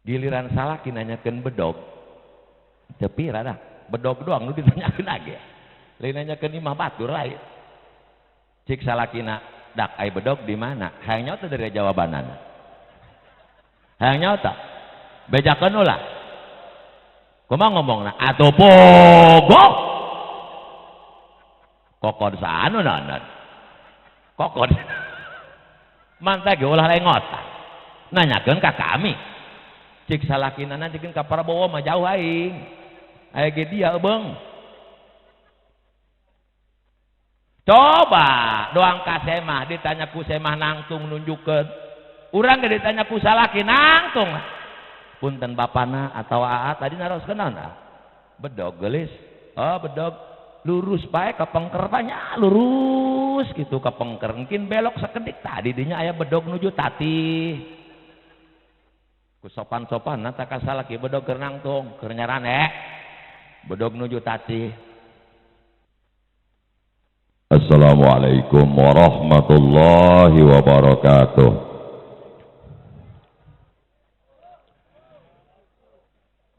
Giliran salaki nanyakeun bedog teu pira dah bedog doang nu ditanyakeun age lain nanyakeun imah batur lain cik salakina dak ai bedog di mana hayang nyaho teh dari jawabanana hayang nyaho teh bejakeun ulah kumaha ngomongna atuh pogo kokod saanu naon kokod mantap ge ulah lain ngotak nanyakeun ka kami cik salakina nanyakeun ka Prabowo mah jauh aing aya ge dia beung coba doang ka semah ditanya ku semah nangtung nunjukkeun urang ge ditanya ku salaki nangtung punten bapana atau aa tadi naroskeun naon bedog geulis oh bedog lurus bae ka pengker banyak lurus gitu ka pengker mungkin belok sakedik tadi dinya aya bedog nuju tati ku sopan-sopan nata ka salaki bedog keur nangtung keur nyaran bedog nuju tati. Assalamualaikum warahmatullahi wabarakatuh.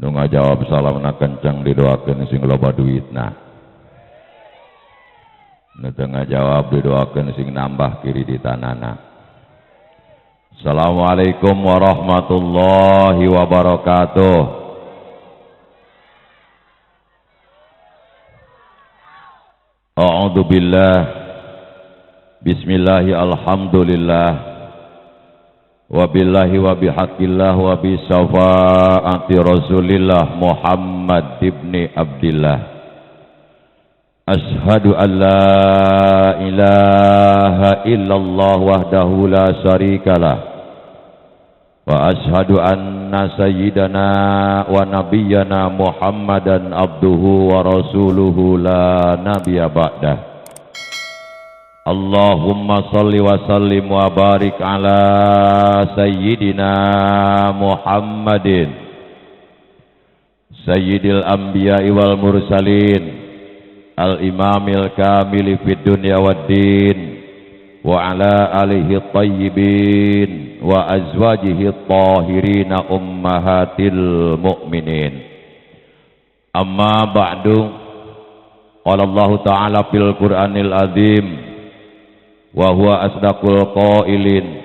Nu ngajawab salamna kencang didoakeun sing loba duitna. Nu teu ngajawab didoakeun sing nambah kiri di tanana. Assalamualaikum warahmatullahi wabarakatuh. A'udzu billah. Bismillah alhamdulillah. Wa billahi wa bihaqqillah wa bi syafaati Rasulillah Muhammad ibni Abdillah. Ashhadu an la ilaha illallah wahdahu la syarikalah wa ashhadu anna sayyidana wa nabiyyana Muhammadan abduhu wa rasuluhu la nabiyya ba'dah. Allahumma salli wa sallim wa barik ala sayyidina Muhammadin sayyidil anbiya'i wal mursalin al-imamil kamili fid dunya wad din wa ala alihi tayyibin wa azwajihi tahirina ummahatil mu'minin. Amma ba'du, qala Allah ta'ala fil Qur'anil azim wa huwa asdaqul qailin.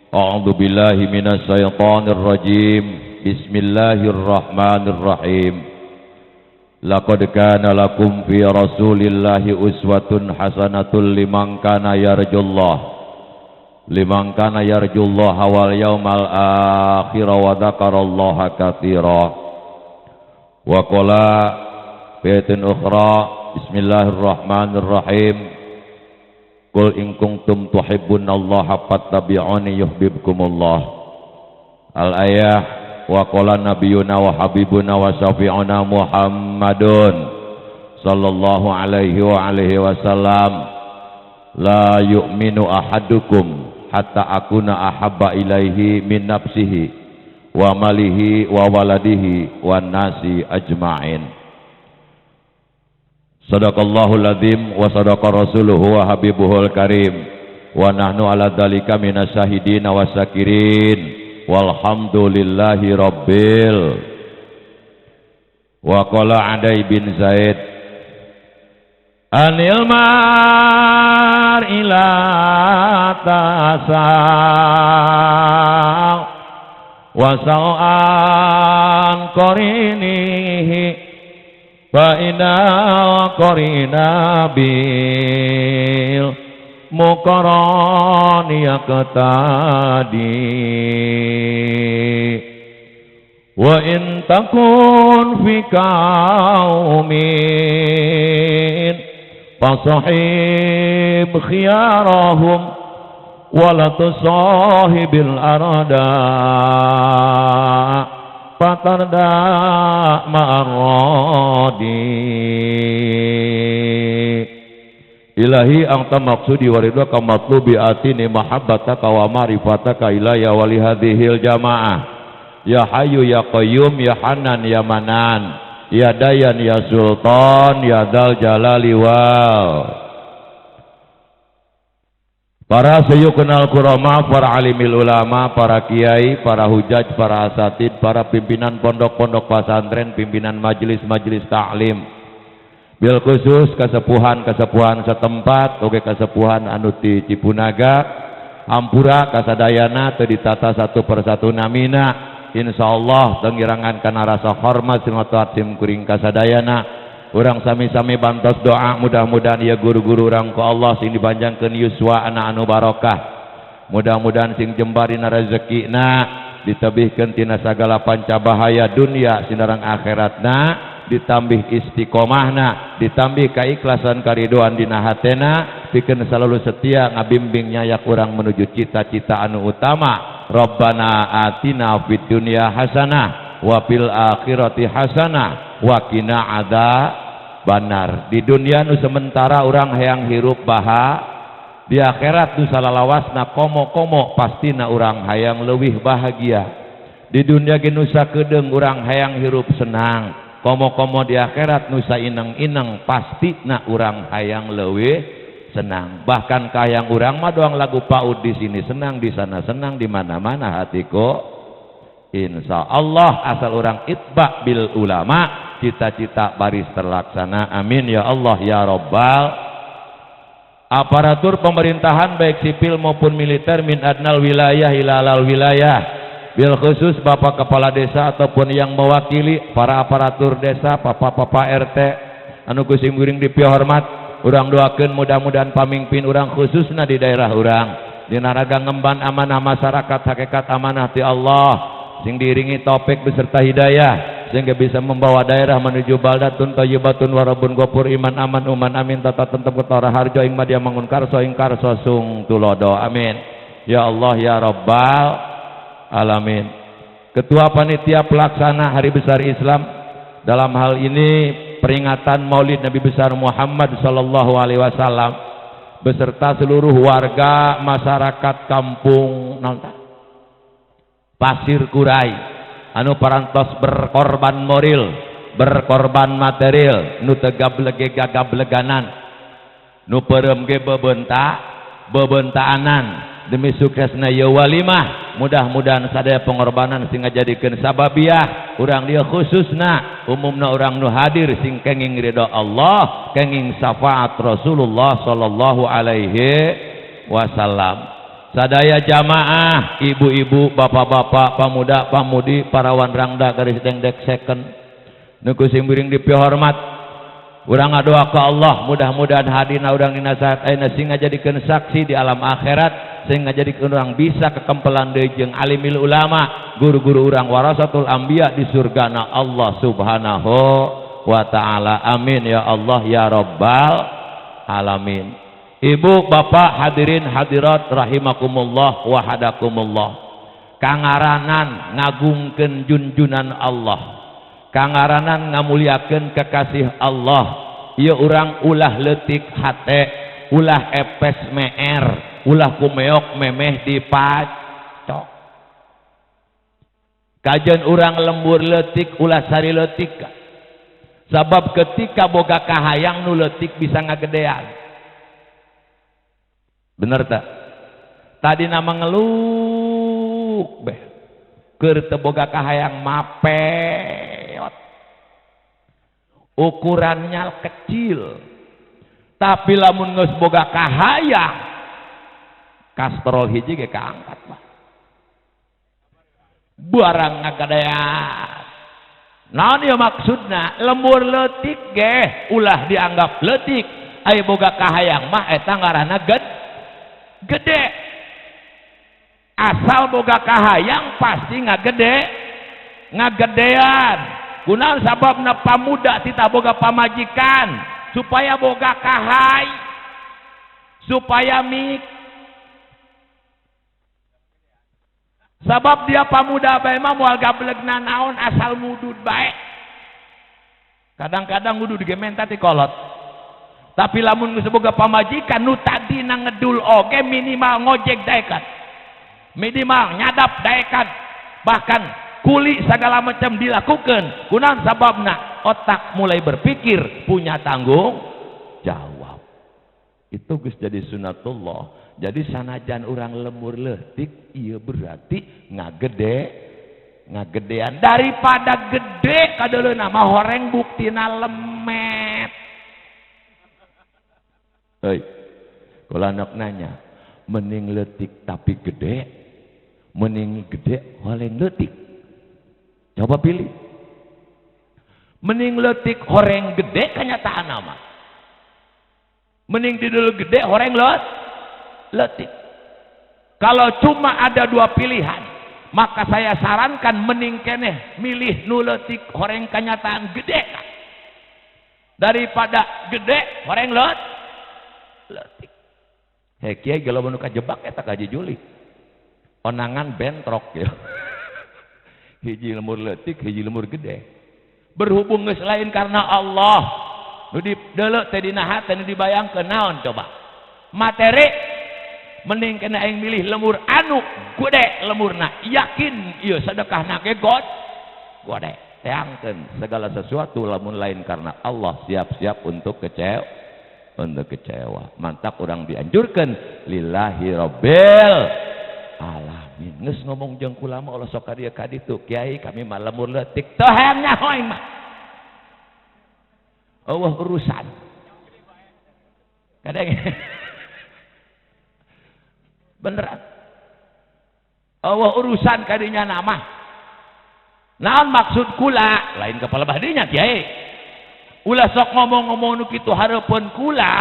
A'udzu billahi minasy syaithanir rajim. Bismillahirrahmanirrahim. Laqad kana lakum fi Rasulillahi uswatun hasanatun liman kana yarjullaha wal yawmal akhir wa dzakarallaha katsira. Wa qala fi ayatin ukhra bismillahirrahmanirrahim qul in kuntum tuhibbunallaha fattabi'uni yuhibbukumullah. Al ayah wa qala nabiyuna wa habibuna wa syafi'una Muhammadun sallallahu alaihi wa alihi wasallam la yu'minu ahadukum hatta akuna ahabba ilaihi min nafsihi wa malihi wa waladihi wan nasi ajma'in. Sadaqallahul azim wa sadaqa rasuluhu wa habibuhul karim wa nahnu ala dzalika minasyahidin wa syakirin walhamdulillahi rabbil. Wa qala Adai bin Zaid anil ila tasal wasa'an qarinihi fa inna qarina bil muqarrani yaqtadi wa in takun fi qaumin fasahib khiyarahum wala tusahibil arada fatarda ma'arradi. Ilahi anta maksudi waridwa ka matlubi atini mahabbataka wa ma'rifataka ilayya wa li hadhil jamaah ya hayyu ya qayyum ya hanan ya manan ya dayan ya sultan ya dzal jalali wal Para sayyukunal kurama, para alimil ulama, para kiai, para hujaj, para asatid, para pimpinan pondok-pondok pesantren, pimpinan majelis-majelis taklim. Bil khusus kasepuhan-kasepuhan setempat, oge kasepuhan anu ti Cipunaga, Hampura kasadayana teu ditata satu persatu namina. Insyaallah tengirangan kana rasa hormat silaturahim kuring kasadayana. Urang sami-sami bantos doa mudah-mudahan ya guru-guru urang ku Allah sing dipanjangkeun yuswa anak anu barokah. Mudah-mudahan sing jembarina rezekina ditebihkeun tina sagala pancabahaya dunia sinareng akhiratna, ditambih istiqomahna, ditambih kaikhlasan karidoan dina hatena, pikeun selalu setia ngabimbing nyayak urang menuju cita-cita anu utama. Rabbana atina fid dunya hasanah wa fil akhirati hasanah wa qina adzabannar. Di dunia nu sementara urang hayang hirup baha, di akhirat nu salalawasna komo-komo pastina urang hayang leuwih bahagia. Di dunia ge nu sakedeung urang hayang hirup senang, komo-komo di akhirat nu saineng-ineng pastina urang hayang leuwih senang. Bahkan kayang urang mah doang lagu paud di sini senang, di sana senang, di mana-mana hatiku insya Allah asal orang itba bil ulama, cita-cita baris terlaksana. Amin ya Allah ya Rabbal. Aparatur pemerintahan baik sipil maupun militer min adnal wilayah ilalal wilayah, bil khusus Bapak Kepala Desa ataupun yang mewakili para aparatur desa, Papa-papa RT anu kusim guring dipihormat, urang doakeun mudah-mudahan pamimpin urang khususna di daerah urang dina raga ngemban amanah masyarakat hakikat amanah ti Allah sing diiringi taufik beserta hidayah sehingga bisa membawa daerah menuju baldatun thayyibatun warabun ghafur iman aman uman amin tata tentem ketara harjo ing madya mangun karso ing karso sung tulodo. Amin ya Allah ya Rabbal alamin. Ketua panitia pelaksana hari besar Islam dalam hal ini peringatan Maulid Nabi besar Muhammad sallallahu alaihi wasallam beserta seluruh warga masyarakat kampung Pasir Kurai anu parantos berkorban moral, berkorban material, nu teu gablege gagableganan, nu peureum ge bebentaanan demi suksesna ieu walimah. Mudah-mudahan sadaya pengorbanan sing ngajadikeun sababiah urang dia khususna umumna urang nu hadir sing kenging ridho Allah, kenging syafaat Rasulullah sallallahu alaihi wasallam. Sadaya jamaah, ibu-ibu, bapak-bapak, pamuda, pamudi, para wanrangda garis dengdek second nu kusim guring dipihormat, urang ngadoa ka Allah mudah-mudahan hadina urang dina saat ayeuna sing ngajadikeun saksi di alam akhirat, sing ngajadikeun urang bisa kekempelan deui jeung alimil ulama, guru-guru urang warasatul anbiya di surgana Allah subhanahu wa ta'ala. Amin ya Allah ya Rabbal alamin. Ibu, bapak, hadirin hadirat rahimakumullah wa hadakumullah. Kangaranan ngagungkeun junjunan Allah, kangaranan ngamuliakeun kekasih Allah. Ieu urang ulah leutik hate, ulah epes meer, ulah kumeok memeh dipacok. Kajen urang lembur leutik ulah sari leutik. Sabab ketika boga kahayang nu leutik bisa ngagedean. Bener tak? Tadi nama ngeluk beh keur teu boga kahayang mapeot, ukurannya kecil, tapi lamun geus boga kahayang kastrol hiji ge kaangkat mah barang ngagadean. Naon ieu maksudna? Lembur leutik ge ulah dianggap leutik, aya boga kahayang mah eta ngaranna gede. Asal boga kahayang pasti ngagedean. Kunaon sababna pamuda tita boga pamajikan supaya boga kahay, supaya mik. Sabab dia pamuda bae mah moal gablegna naon asal mudud bae. Kadang-kadang mudud ge menta ti kolot. Tapi lamun geus boga pamajikan nu tadina ngedul oge minimal ngojek daekan, minimal nyadap daekan, bahkan kuli segala macam dilakukan. Kunaon sababna? Otak mulai berpikir, punya tanggung jawab. Itu geus jadi sunatullah. Jadi sanajan orang lemur leutik iya berarti ngagedean daripada gede kadeuleuh mah horeng buktina lemet. Hei, kalau anak nanya mending leutik tapi gede mending gede horeng leutik, coba pilih. Mending leutik horeng gede kenyataan nama mending didul gede horeng leutik. Kalau cuma ada dua pilihan maka saya sarankan mending keneh milih nu leutik horeng kenyataan gede daripada gede horeng leutik. Heh kiai geus lamun kajebak eta ka Haji Juli onangan bentrok ya. Hiji lemur leutik hiji lemur gede berhubung geus lain karena Allah nu dideuleu teh dina hate nu dibayangkeun naon coba materi mending kena aing milih lemur anu gede lemurna yakin ieu sedekahna ge gede teangkeun segala sesuatu lamun lain karena Allah siap-siap untuk kecewa mantap orang dianjurkan lillahi rabbil alamin geus ngomong jeung kula mah Allah sok ka dieu ka ditu kiai kami mah lemur leutik teu hayang nyaho mah Allah urusan kadang beneran Allah urusan kadinya nama naon maksud kula lain kepala badinya kiai ulah sok ngomong-ngomong nu kitu hareupeun kula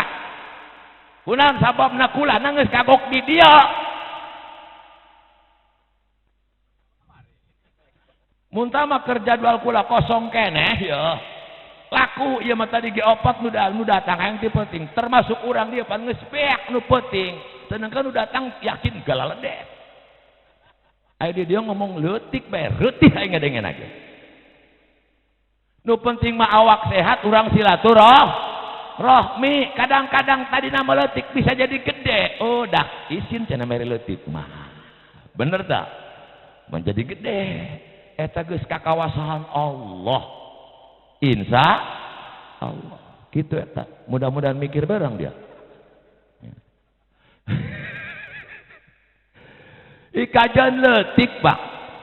kunaon sababna kula nangis kagok di dia muntah mah keur jadwal kula kosong keneh ya laku ieu mah tadi ge opat nu datang hayang ti penting termasuk urang dia pan geus beak nu penting sedangkan nu datang yakin galaledet aya dia ngomong leutik bae reutih aing ngadengen aja nu penting mah awak sehat urang silaturahmi kadang-kadang tadi nama leutik bisa jadi gede oh dah isin cenah mere leutik mah bener tak menjadi gede eta geus kakawasan Allah insya Allah gitu eta mudah-mudahan mikir bareng dia ikajan leutik Pak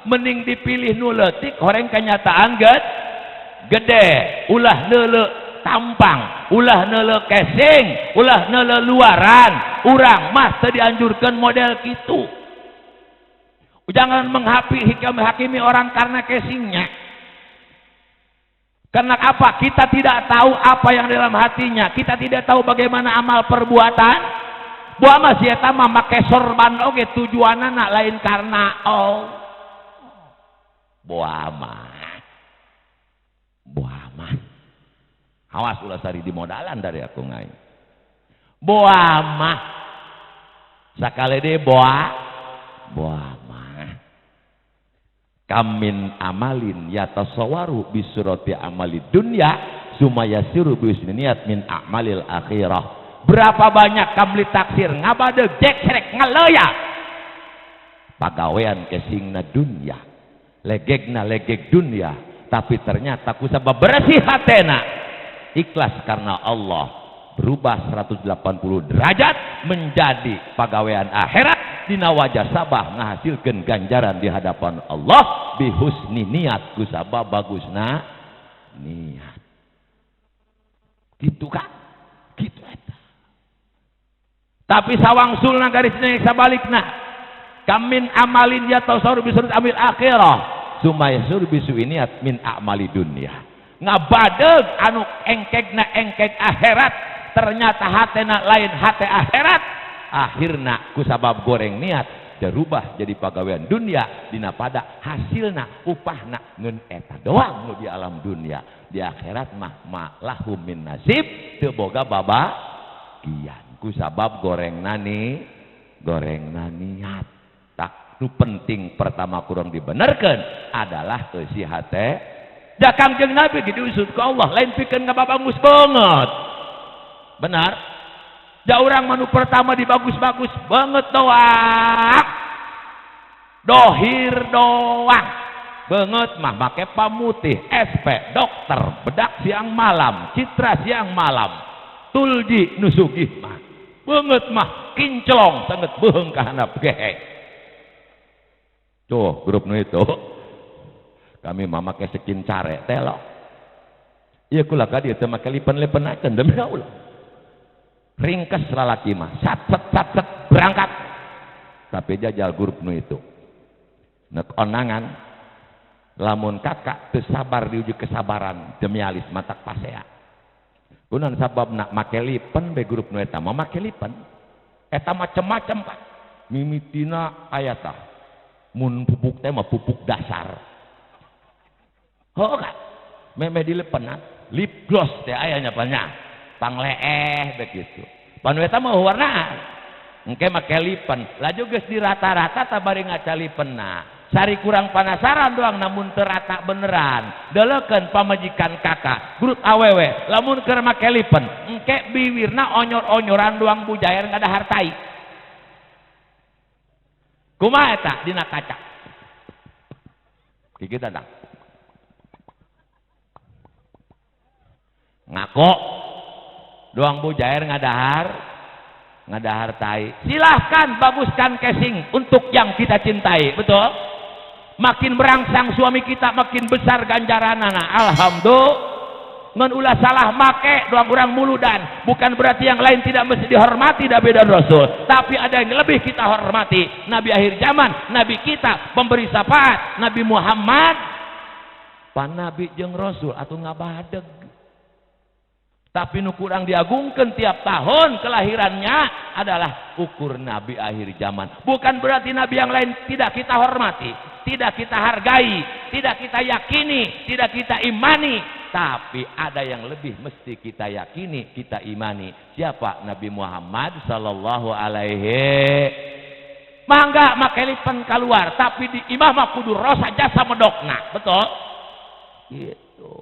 mending dipilih nu leutik horeng kenyataan gede ulah neuleuh tampang ulah neuleuh casing ulah neuleuh luaran urang mah teu dianjurkeun model kitu jangan menghakimi orang karena casingnya. Karena apa? Kita tidak tahu apa yang dalam hatinya. Kita tidak tahu bagaimana amal perbuatan. Buah mah si eta mah make sorban oge tujuanana lain karena buah mah. Awas ulah sari di modalan dari aku ngai. Buah mah. Sakale deui buah mah. Kamin amalin yatasawwaru bisurati amali dunya sumayasiru bisniyat min a'malil akhirah. Berapa banyak kamli taksir ngabadeg jekrek ngaleya pagawean kesingna dunya legegna legeg dunya tapi ternyata kusabab bersih hatena ikhlas karena Allah berubah 180 derajat menjadi pagawean akhirat dina wajah sabah ngahasilkeun ganjaran di hadapan Allah bihusni niat kusabab bagusna niat gitu kan gitu eta tapi sawangsulna garisna sabalikna kamin amalin yatasawwaru bisurut amil akhirah sumayasur bisuiniat min a'mali dunya ngabadeg anu engkegna engkeg akhirat ternyata hatena lain hate akhirat akhirna kusabab goreng niat dirubah jadi pagawean dunia dina pada hasilna upahna ngeun eta doang nu di alam dunia di akhirat mah lahum min nasib teu boga babagian kusabab gorengna niat tak nu penting pertama kurang dibenerkeun adalah eusi hate da Kangjeng Nabi diusut ku Allah lain pikeun ngababangus banget benar da urang manu pertama dibagus-bagus banget doang dohir doang banget mah make pamutih SP dokter bedak siang malam citra siang malam tulji nusugih mah banget mah kinclong sangat beheung ka handap gehe. Tuh grup nu itu kami mah make sekin care telo. Ieu kula ka dieu teu make lipen-lipenakeun demi Allah. Ringkes lalaki mah sat berangkat. Tapi jajal grup nu itu. Nek onangan lamun kakak teu sabar diuji kesabaran demi alis matak pasea. Kunaon sababna make lipen be grup nu eta mah make lipen. Eta macem-macem Pak. Mimitina aya tah. Mun pupuk teh mah pupuk dasar. Heuh Kak. Meme dilepenat, lip gloss teh aya nya banyak. Pangleeh begitu. Panu eta mah warnaan. Engke make lipen. Laju geus di rata-rata tabari ngaca lipenna. Sari kurang penasaran doang namun terata beneran delekeun pamajikan kakak grup awewe lamun keur make lipen engke biwirna onyor-onyoran doang bujair ngada hartai kumaha eta dina kaca gigi dadang ngako doang bujair ngadahar tai silahkan baguskan casing untuk yang kita cintai betul makin merangsang suami kita makin besar ganjaranana alhamdulillah ngan ulah salah make doang urang muludan bukan berarti yang lain tidak mesti dihormati da beda rasul tapi ada yang lebih kita hormati nabi akhir zaman nabi kita pemberi syafaat Nabi Muhammad pan nabi jeung rasul atuh ngabadeg tapi nu kurang diagungkeun tiap tahun kelahirannya adalah ukur nabi akhir zaman bukan berarti nabi yang lain tidak kita hormati tidak kita hargai tidak kita yakini tidak kita imani tapi ada yang lebih mesti kita yakini kita imani siapa Nabi Muhammad sallallahu alaihi mangga make lipen keluar tapi di imah mah kudu rosa jasa medokna betul gitu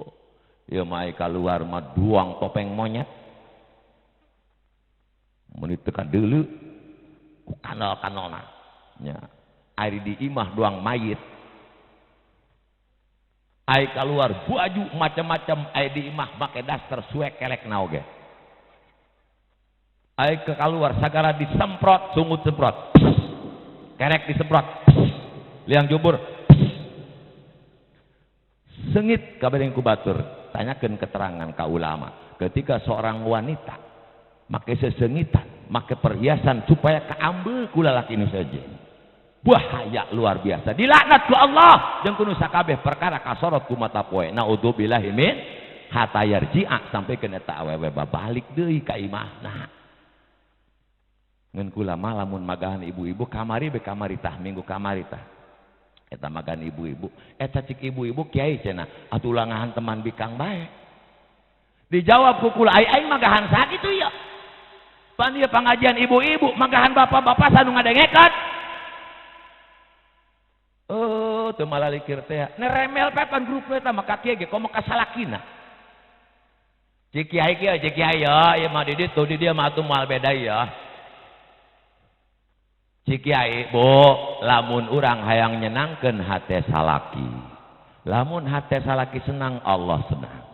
ya mai keluar mah duang topeng monyet mun tekan deuleu ku kanal-kanalna nya ari di imah doang mayit ai keluar baju macam-macam ai di imah make daster suek kelekna oge ai ke keluar sagala disemprot sungut semprot kerek disemprot liang jubur sengit kabareng ku batur tanyakeun keterangan ka ulama ketika seorang wanita make sesengitan make perhiasan supaya kaambeul ku lalaki nu sejen bahaya luar biasa dilaknat ku Allah jeung kudu sakabeh perkara kasorot ku mata poe naudzubillahi min hatta yarji'a sampai ke eta awewe babalik deui ka imahna ngeun kula mah lamun magahan ibu-ibu kamari be kamari tah minggu kamari tah eta magan ibu-ibu eta cik ibu-ibu kiai cenah atuh langahan teman bikang bae dijawab ku kula aing magahan sakitu ya pan ieu pangajian ibu-ibu magahan bapak-bapak sanu ngadengekeun oh teu malalikir teh neremel pepan grup eta maka kieu ge komo kasalakina cik kiai kieu cik kiai ya ieu mah di ditu di dieu mah atuh moal beda ya cik kiai bu lamun urang hayang nyenangkeun hate salaki lamun hate salaki senang Allah senang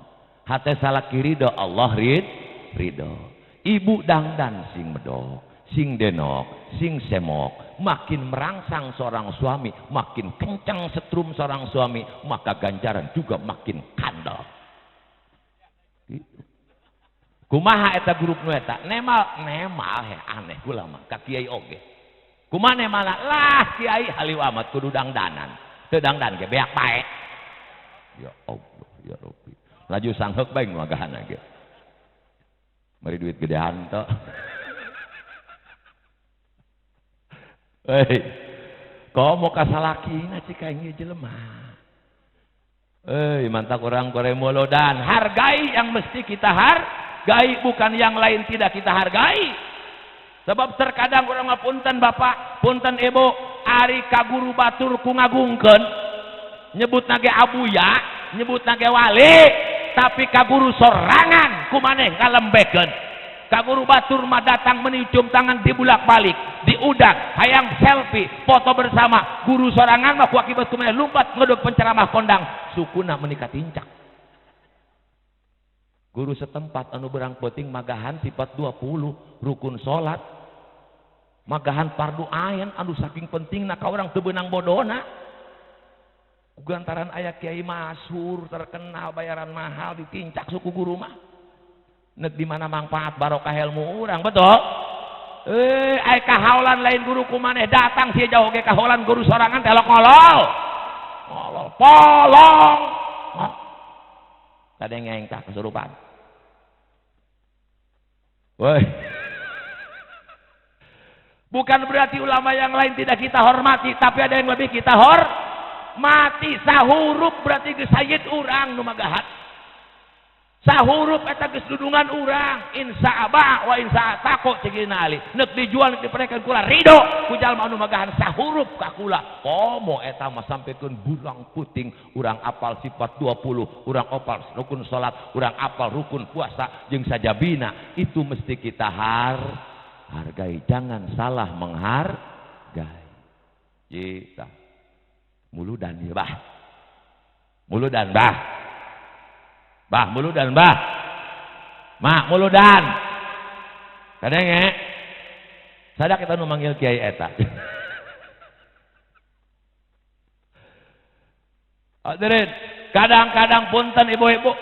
hate salaki ridho Allah ridho ibu dangdan sing medok sing denok sing semok makin merangsang seorang suami makin kencang setrum seorang suami maka ganjaran juga makin kandel kumaha eta grup nu eta nemal he aneh kula mah ka kiai oge kumane malah lah kiai haliw amat kudu dangdanan teu dangdan ge beak bae ya Allah ya Rabbi laju sangheuk bae ngagahanna ge mari duit gedean teh hei komo kasalakina cik aing jelema mantap orang koremolodan hargai yang mesti kita hargai bukan yang lain tidak kita hargai sebab terkadang orang punten bapak punten ibu ari kaguru batur ku ngagungkeun nyebut nage abuya nyebut nage wali tapi kaguru sorangan ku maneh ngalembekeun kaguru batur mah datang meniup tangan dibulak balik diudak hayang selfie foto bersama guru sorangan mah ku akibat ku maneh lumpat ngedog penceramah kondang sukuna menikah tincak guru setempat anu berang penting magahan sifat 20 rukun salat magahan fardu ain anu saking pentingna ka urang teu beunang bodona kugantaran aya kiai masyhur terkenal bayaran mahal ditincak suku guru mah neuk di mana manfaat barokah ilmu urang betul aya kahaolan lain guru ku maneh datang sia jauh ge kahaolan guru sorangan telok ngolol polong tadi ngengkak kesurupan woi bukan berarti ulama yang lain tidak kita hormati tapi ada yang lebih kita hormati sahurup berarti geus sayyid urang nu magahat sahurup eta geus dudungan urang insya aba wa insya tako cigina ali neuk dijual neuk dipereken kula ridho ku jalma anu magahan sahurup ka kula komo eta mah sampekeun bulang puting urang apal sifat 20 urang apal rukun salat urang apal rukun puasa jeung sajabina itu mesti kita hargai jangan salah menghargai kita muludan ya bah muludan bah muludan bah mak muludan kadang sadak kita nu manggil kiai eta hadirin kadang-kadang punten ibu-ibu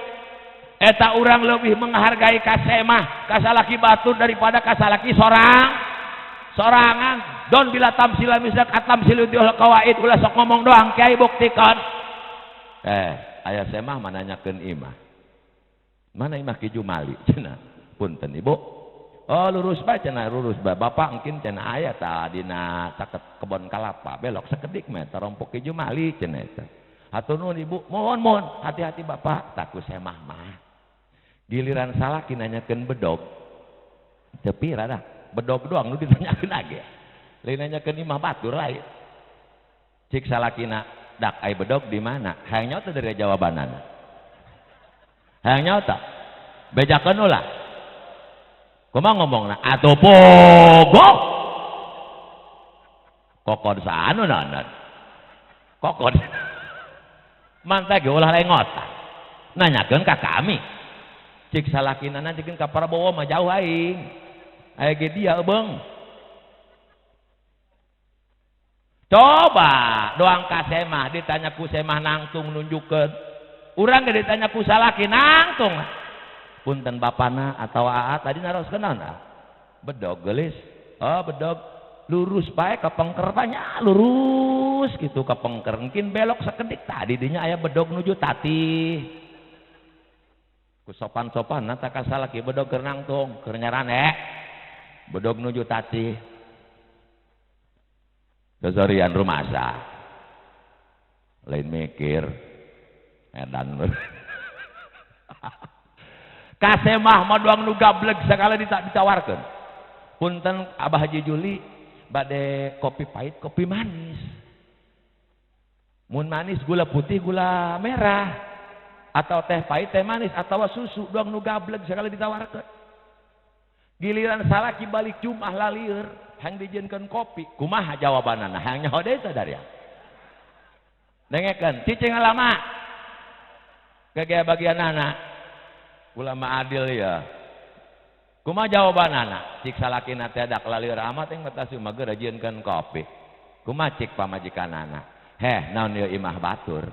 eta urang lebih menghargai kasemah kasalaki batur daripada kasalaki sorangan don bila tamsila misak atamsilu diul qawaid ulah sok ngomong doang kiai buktikan aya semah mananyakeun imah mana imah Ki Jumali cenah punten ibu oh lurus bae cenah lurus bae bapak mungkin cenah aya tah dina caket kebon kalapa belok sakedik mah tarompok Ki Jumali cenah eta hatur nuhun ibu mohon hati-hati bapak taku semah mah giliran salaki nanyakeun bedog tepi rada bedog doang nu ditanyakeun age lain nanyakeun imah batur lain cik salakina dak ai bedog di mana hayang nyaho teh dari jawabanana hayang nyaho teh bejakeun ulah kumaha ngomongna atuh pogo kokod saanu naon kokod mantap ge ulah lain ngotak nanyakeun ka kami cik salakina nanyakeun ka Prabowo mah jauh aing aya ge dia beung coba doang ka semah ditanya ku semah nangtung nunjukkeun urang ge ditanya ku salaki nangtung punten bapana atau aa tadi naroskeun naon bedog geulis oh bedog lurus bae ka pengker banyak lurus gitu ka pengker mungkin belok sakedik tadi dinya aya bedog nuju tati ku sopan-sopan nata ka salaki bedog keur nangtung keur nyaran bedog nuju tati kesorian rumasa lain mikir edan kasemah mah doang nu gablek sakala ditawarkeun punten Abah Haji Juli bade kopi pahit kopi manis mun manis gula putih gula merah atau teh pahit teh manis atau susu doang nu gablek sakala ditawarkeun giliran salaki balik Jumat lalieur hang dijieunkeun kopi kumaha jawabanana hang nyaho deui sadaya dengekeun cicing lama kagaya bagianana ulama adil ya kumaha jawabanana cik salakina teh dak lalieur amat teh ngetasu mah geura jieunkeun kopi kumaha cik pamajikanana naon ieu imah batur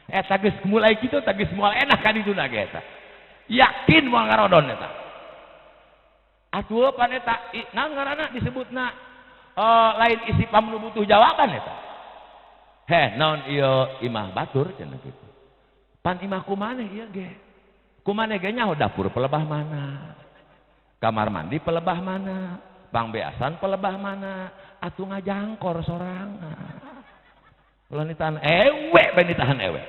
eta geus mulai kitu teh geus moal enak ka dituna ge eta yakin moal ngarodon eta atuh pan eta naon ngaranna disebutna lain isi pam nu butuh jawaban eta naon ieu imah batur cenah kitu pan imah kumaneh ieu ge kumaneh ge nyaho dapur pelebah mana kamar mandi pelebah mana pangbeasan pelebah mana atuh ngajangkor sorangan ulah nitahan ewe bae nitahan ewe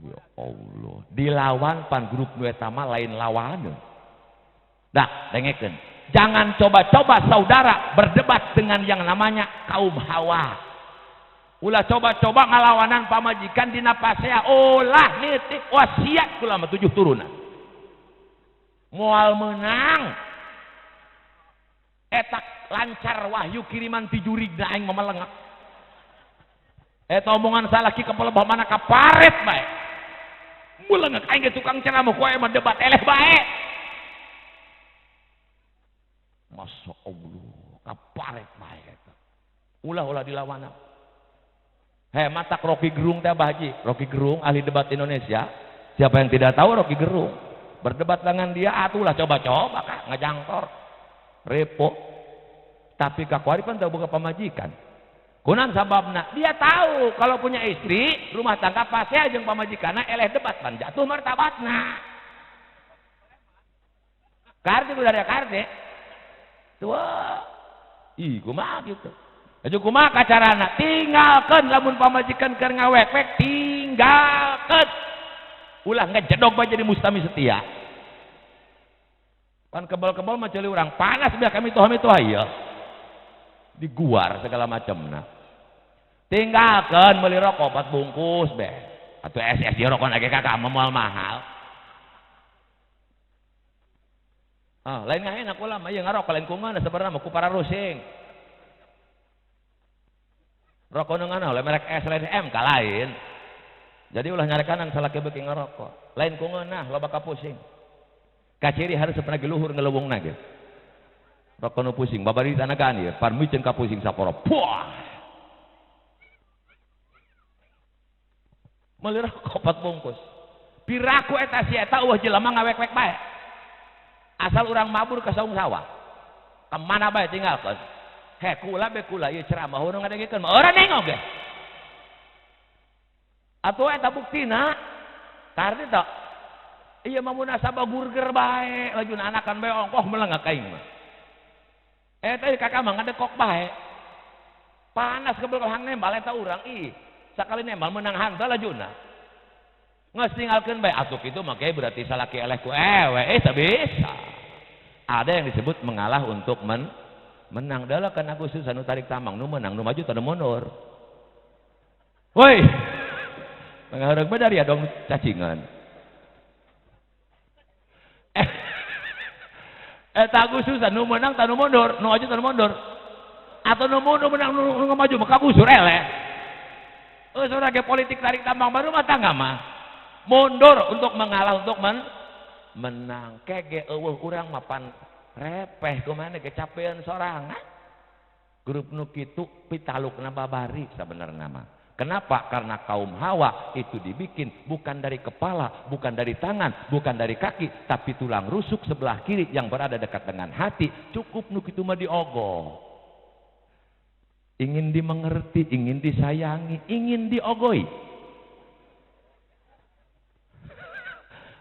ya Allah dilawan pan grup nu eta mah lain lawaneun dah dengekeun jangan coba-coba saudara berdebat dengan yang namanya kaum hawa ulah coba-coba ngalawanan pamajikan dina pasea ulah nitik wasiat kula mah 7 turunan moal menang eta lancar wahyu kiriman ti jurigna aing memelengak eta omongan salaki ka pelebah mana ka paret bae melengak aing ge tukang ceramah ku aya mah debat eleh bae Masya Allah kaparek bae eta. Ulah dilawan. Matak Rocky Gerung teh Abah Haji. Rocky Gerung ahli debat Indonesia. Siapa yang tidak tahu Rocky Gerung? Berdebat dengan dia atulah coba-coba Kak ngejangkor. Repo. Tapi Kak Wari kan tahu buka pamajikan. Kunan sababna dia tahu kalau punya istri rumah tangga pasti jeung pamajikanna eleh debat pan jatuh martabatna. Kardi udah ada kardi. Tua. Ih kumaha gitu. Aju kumaha kacarana tinggalkeun lamun pamajikan keur ngawek-wek tinggalkeun. Ulah ngejedog bae jadi mustami setia. Pan kebal-kebal mah ceuli urang panas biar kami tuh aya. Diguar segala macamna. Tinggalkeun meuli rokok 4 bungkus beh. Atuh SS di rokok lagi kakak moal mahal. Lain ngaenak ulah mah ieu ngarokok lain kumaha sabarna mah ku para rusing. Rokok nengana oleh merek S lain M lain. Jadi ulah nyarekanan salaki beuki ngarokok. Lain ku ngeunah loba ka pusing. Kaciri harus sepenagi luhur ngeleuweungna ge. Rokok nu pusing babari tanagaan ieu, parmeuceun ka pusing saporo. Puah. Meuli rokok 4 bungkus. Piraku eta si eta eueuh jelema ngawek-wek bae. Asal urang mabur ka saung sawah. Ka mana bae tinggalkeun. Kula ieu ceramah urang ngadengekeun mah orang nengok ge. Atuh eta buktina kardi teh ieu mah munasabah burger bae lajuna anakan bae ongkoh melengak aing mah. Eta kakak mah ngadekok bae. Panas kebel hang nembal eta urang sakali nembal menang handal lajuna. Geus tinggalkeun bae atuh kitu mah ge berarti salaki eleh ku ewe bisa. Ada yang disebut mengalah untuk menang dalah kan Agustus anu tarik tamang nu menang nu maju teu mundur. Woi. Manghareup bener ya dong cacingan. Eta Agustus nu menang teu mundur, nu maju teu mundur. Atau nu menang nu maju mah kagusur eleh. Saudara ge politik tarik tambang baru mah tangga mah. Mundur untuk mengalah untuk menang. Kege eueuh urang mah pan repeh kumana kecapean sorangan. Grup nu kitu pitalukna babari sabenerna mah. Kenapa? Karena kaum Hawa itu dibikin bukan dari kepala, bukan dari tangan, bukan dari kaki, tapi tulang rusuk sebelah kiri yang berada dekat dengan hati. Cukup nu kitu mah diogoh. Ingin dimengerti, ingin disayangi, ingin diogoi.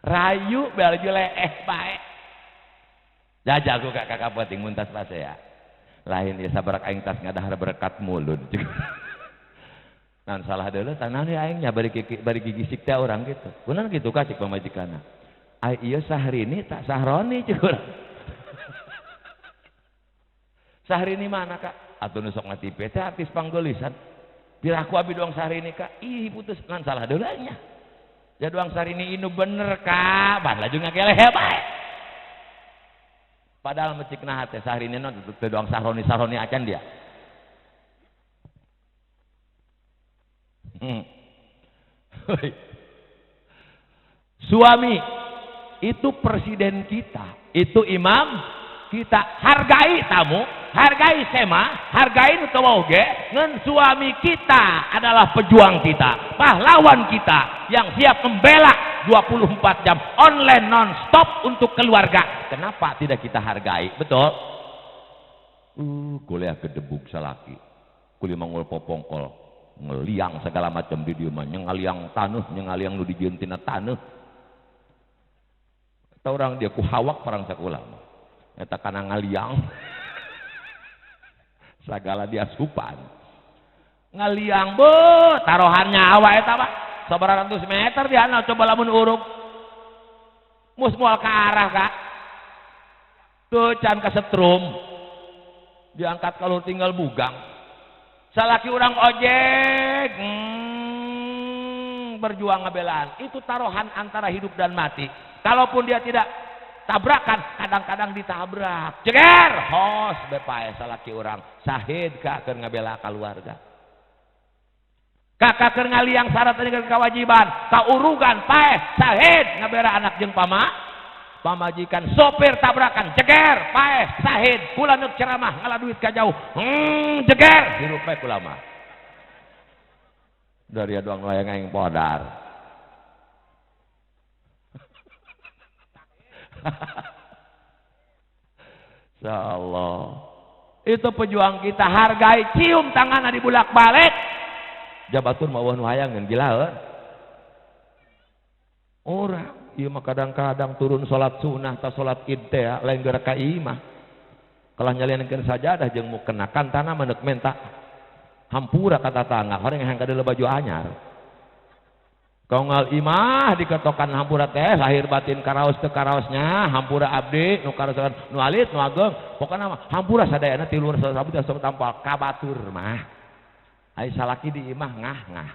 Rayu bel leeh bae. Jajago kakak penting muntas pas ya. Lain ya sabarak aing tas ngadahar berkat mulut. Nan salah deuleu tanah nih aingnya bari gigisik teh orang gitu. Kunaon gitu ka cik pamajikanna. Ai ieu Sahrini tak Sahroni cik urang. Sahrini mana Kak? Atuh nu sok ngatipe teh artis panggeulisan. Piraku abi doang Sahrini Kak. Ih putus nan salah deuleu nya. Ya doang Sahrini inu bener Kak. Ban laju ngakeleh bae. Padahal mecikna hati Sahrini non teu doang Sahroni acan dia. Suami itu presiden kita, itu imam kita. Hargai tamu, hargai sema, hargai utawa oge. Ngan suami kita adalah pejuang kita, pahlawan kita yang siap membela 24 jam online non-stop untuk keluarga. Kenapa tidak kita hargai? Betul? Kuliah gedebuk salaki, kuliah mangul popongkol, ngeliang segala macam di dieu mah, nyengaliang taneuh, nyengaliang nu dijieun tina taneuh. Eta urang dia ku hawak parang sakulah. Eta kana ngaliang. Sagala diasupan. Ngaliang beuh, tarohan nyawa eta mah. Sabaraha ratus meter di handal coba lamun urug. Mus moal ka arah Kak. Teu can kasetrum. Diangkat kalau tinggal bugang. Salaki urang ojek berjuang ngabelaan. Itu taruhan antara hidup dan mati. Kalaupun dia tidak tabrakan, kadang-kadang ditabrak. Ceger, hos bepae salaki urang. Sahid Kak keur ngabela keluarga. Kakak keur ngaliang syarat dengan kewajiban, kaurugan pae sahid ngabela anak jeung pamajikan sopir tabrakan jeger paeh sahid kula neuk ceramah ngalah duit ka jauh jeger hirup bae kula mah dari doang layang aing podar insyaallah itu pejuang kita hargai cium tanganna dibulak balik jabatur mah nu hayang ngeun gilaeun orang ieu mah kadang-kadang turun salat sunah ta salat id teh lain geura ka imah kalah nyalieunkeun sajadah jeung mukena kantana meuneuh menta hampura ka tatangga horeng hayang kadeuleum baju anyar kaungal imah diketokan hampura teh lahir batin karaos teu karaosnya hampura abdi nu karaosan nu alit nu ageng pokona mah hampura sadayana ti luhur sabut sok tampal kabatur mah ai salaki di imah ngah-ngah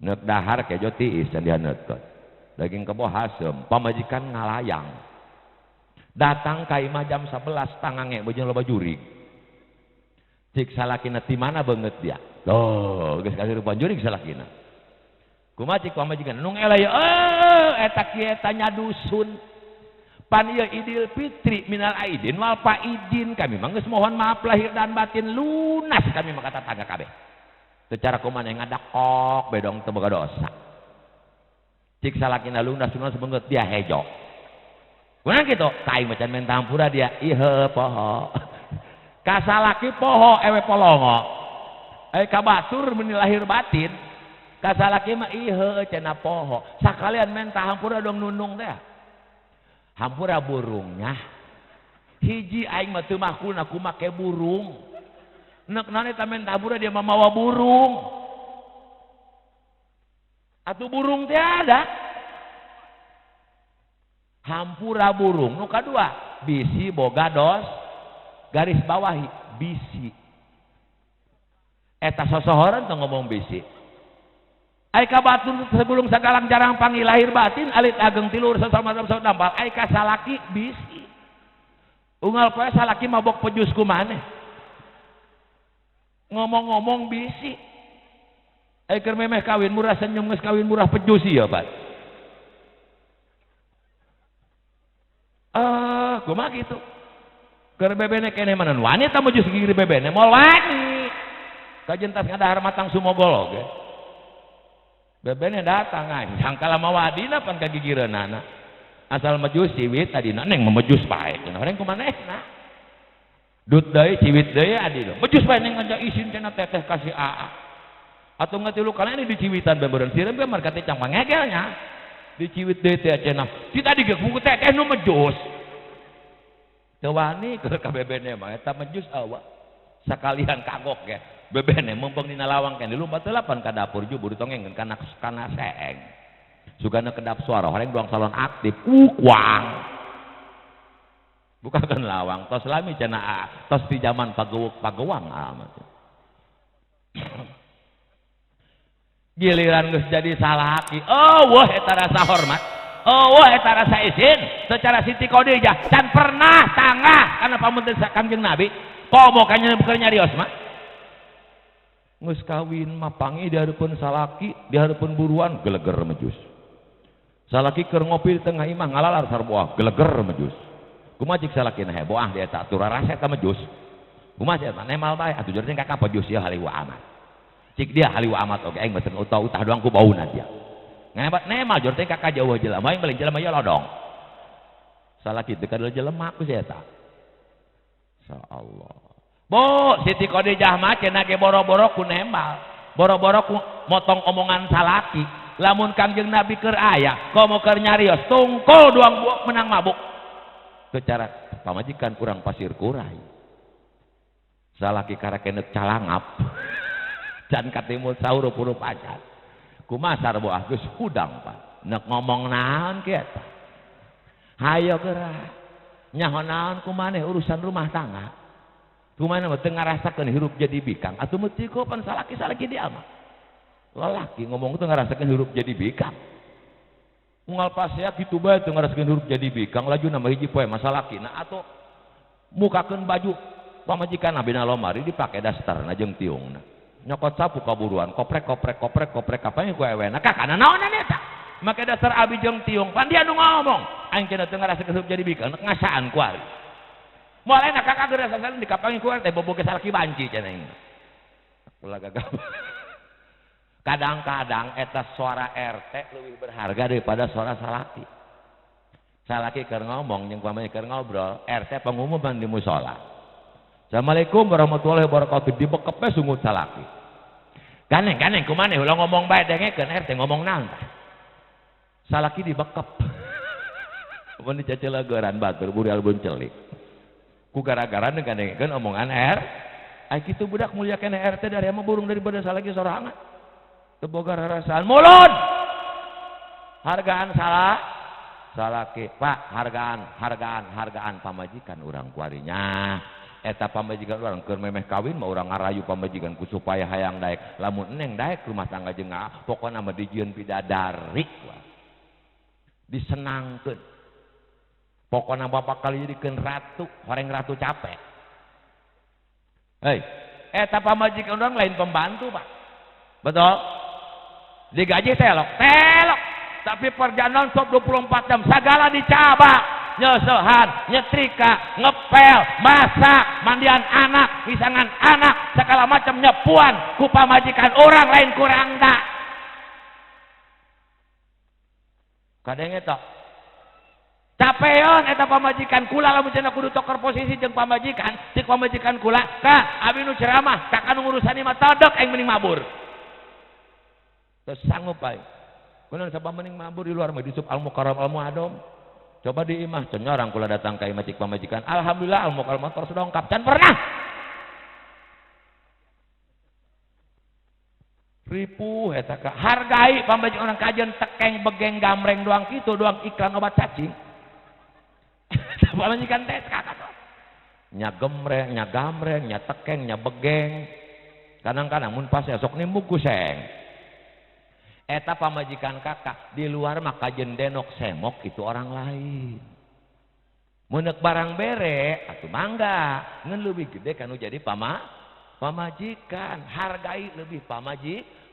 neuk dahar kejo tiis can dihaneutkeun daging kebo hasem pamajikan ngalayang datang ka imah jam 11 tangange beujang loba jurig cik salakina ti mana beungeut dia tuh geus kasirupan jurig salakina kumaha cik pamajikan nu eleh eta kieu eta nya dusun pan ieu Idul Fitri minal aidin wal faidin kami mah geus mohon maaf lahir dan batin lunas kami mah kata tangga kabeh teu cara kumaha ngadakok bedong teu boga dosa cik salakina lunas beungeut dia hejo kunaon kitu tai macan menta hampura dia ieu poho ka salaki poho ewe polongo ka batur mun lahir batin ka salaki mah ieu cenah poho sakalian menta hampura dong nunung teh hampura burungnya hiji aing mah teu mahkulna ku make burung neuk naon eta menta hampura dia mamawa burung atuh burung teh ada hampura burung nu kadua bisi boga dos garis bawahi bisi eta sosohoran teu ngomong bisi ai ka batur sebelum sagalang jarang panggil lahir batin alit ageng tilur sesama dampal ai ka salaki bisi unggal poe salaki mabok pejus ku maneh ngomong-ngomong bisi ai keur memeh kawin murah senyum geus kawin murah pejus ieu bat kumaha kitu keur bebene kene manan wanita mah just gigir bebene moal wani kajentas ngadahar matang sumogol oge bebene datang aing sangkala mawadina pan kagigireunana asal mejus ciwit adina neng memejus bae cenah horeng kumanehna dut deui ciwit deui adina mejus bae neng ngajak isin cenah teteh kasih aa atuh ngatilu kana ini diciwitan bebeurang sireum ge marga teh cang pangegelnya diciwit deui teh cenah si tadi ge buku teteh nu mejus teu wani keur ka bebene mah eta mejus awa sakalian kagok ge bebene mumpung dina lawang kan dilumpat telapan ka dapur jubur tongengkeun kana seeng sugana kedap suara horeng doang salon aktif kuang bukakeun lawang tos lami cenah tos di zaman pageuwang amat giliran geus jadi salaki wah eta rasa hormat wah eta rasa izin secara Siti Khadijah can pernah tangah kana pamunten Kanjeng Nabi komo kanya keur nyarios mah geus kawin mah pangi di hareupeun salaki di hareupeun buruan geleger mejus salaki keur ngopi di tengah imah ngalalar sarboah geleger mejus kumaha cik salakina heboah di eta atuh rarasa eta mejus kumaha eta nemal bae atuh joreng kakak pejus ieu haliwa amat cik dia haliwa amat oge aing meuteun utah doang ku bauna dia ngebat nemal joreng kakak jauh jelema aing beuleung jelema ieu lodong salaki teu kadeuleum jelema ku si eta insyaallah Bu Siti Khadijah mah cenah ge boro-boro ku nembal boro-boro ku motong omongan salaki lamun Kangjeng Nabi keur aya komo keur nyarios tungkul doang buak menang mabuk teu cara pamajikan kurang pasir kurai salaki karakeneuk calangap can katimul saur hurup acan kumaha sarboah geus hudang Pak neuk ngomong naon kieu eta hayo geura nyaho naon kumaneh urusan rumah tangga kumaha mah teu ngarasakeun hirup jadi bikang atuh meuti ku pan salaki dia mah lalaki ngomong teu ngarasakeun hirup jadi bikang unggal pasea kitu bae teu ngarasakeun hirup jadi bikang laju nama hiji poe masalakina atuh mukakeun baju pamajikan abina lomari dipake dasterna jeung tiungna nyokot sapu kaburuan koprek apa yang ku ewena kakana naonan eta make dasar abi jeung tiung pan dia nu ngomong aing cenah teu ngarasa keseup jadi bikang ngasaan ku ari moal enak kakak geura sasalin dikapangi ku teh boboge salaki banci cenah aing ulah gagap kadang-kadang eta suara RT lebih berharga daripada suara salaki keur ngomong jeung pamane keur ngobrol RT pengumuman di musala Assalamualaikum warahmatullahi wabarakatuh dibekep sungut salaki ganeng kumaneh ulah ngomong bae dengekeun RT ngomong naon tah salaki dibekep mun dicaceleugeuran batur buri albun celik ku gara-gara dengekeun omongan ai kitu budak mulia keneh RT dari mah burung daripada salaki sorangan teu boga rarasaan mulun hargaan salaki Pak hargaan pamajikan urang kuarinya eta pamajikan urang keur memeh kawin mah urang ngarayu pamajikan ku supaya hayang daek lamun eneng daek rumah tangga jeung pokona mah dijieun bidadari disenangkeun pokona bapak kali jadikeun ratu horeng ratu capek hei eta pamajikan urang lain pembantu Pak betul digaji telok tapi perjalanan stop 24 jam segala dicoba nyosohan nyetrika ngepel masak mandian anak pisangan anak segala macam nyepuan ku pamajikan orang lain kurang tak kadang eta capeon eta pamajikan kula lamun cenah kudu toker posisi jeung pamajikan cek pamajikan kula ka abi nu ceramah kakak nu ngurusan mah todok aing mending mabur terus sanggup bae kunaon sabab mending mabur di luar mah di sub al mukarram al muadom coba di imah cenyorang kula datang ka imah cik pamajikan alhamdulillah al mukarram motor sudah lengkap can pernah ripuh eta ka hargai pamajikan orang kajen tekeng begeng gamreng doang kitu doang iklan obat cacing pamajikan tes kakak nya gemreng nya gamreng nya tekeng nya begeng kadang-kadang mun pas esok nimbuk ku seng eta pamajikan kakak di luar mah kajen denok semok itu orang lain munek barang bere atuh mangga ngan leuwih gede kanu jadi pamajikan hargai lebih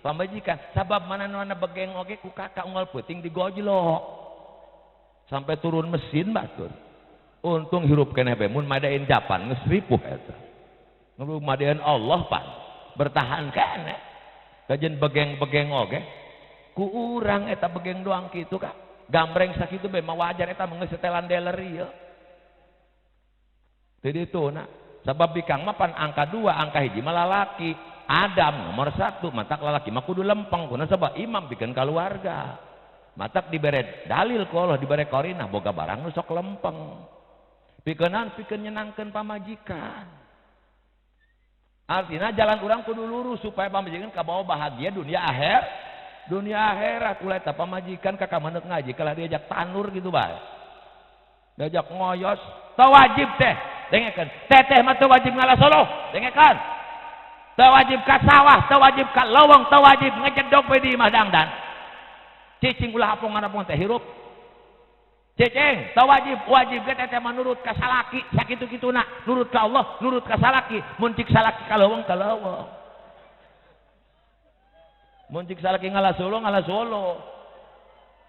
pamajikan sabab mana-mana begeng oge ku kakak unggal peuting digojlok sampai turun mesin batur untung hirup keneh bae mun madain Japan geus ripuh eta nu madain Allah pan bertahan keneh kajen begeng-begeng oge ku urang eta begeng doang kitu Kak gambreng sakitu bae mah wajar eta mah geus setelan dealer ieu teu dituna sabab bikang mah pan angka 2 angka 1 mah lalaki Adam nomor 1 matak lalaki mah kudu lempeng kuna sabab imam bikin keluarga matak dibere dalil ku Allah dibere korinah boga barang nu sok lempeng pikeun nyenangkeun pamajikan artinya jalan urang kudu lurus supaya pamajikan kabawa bahagia dunia akhirat ulah eta pamajikan kakak manut ngaji kalau diajak tanur gitu bae diajak ngoyos teu wajib teh dengekeun teteh mah teu wajib ngalasoloh dengekeun teu wajib ka sawah teu wajib ka lowong teu wajib ngejedog we di imah dangdan cicing ulah apong teh hirup cicing teu wajib ge teteh mah nurut ka salaki sakitu-kituna nurut ka Allah nurut ka salaki mun cik salaki ka lowong mun cik salaki ngalah solo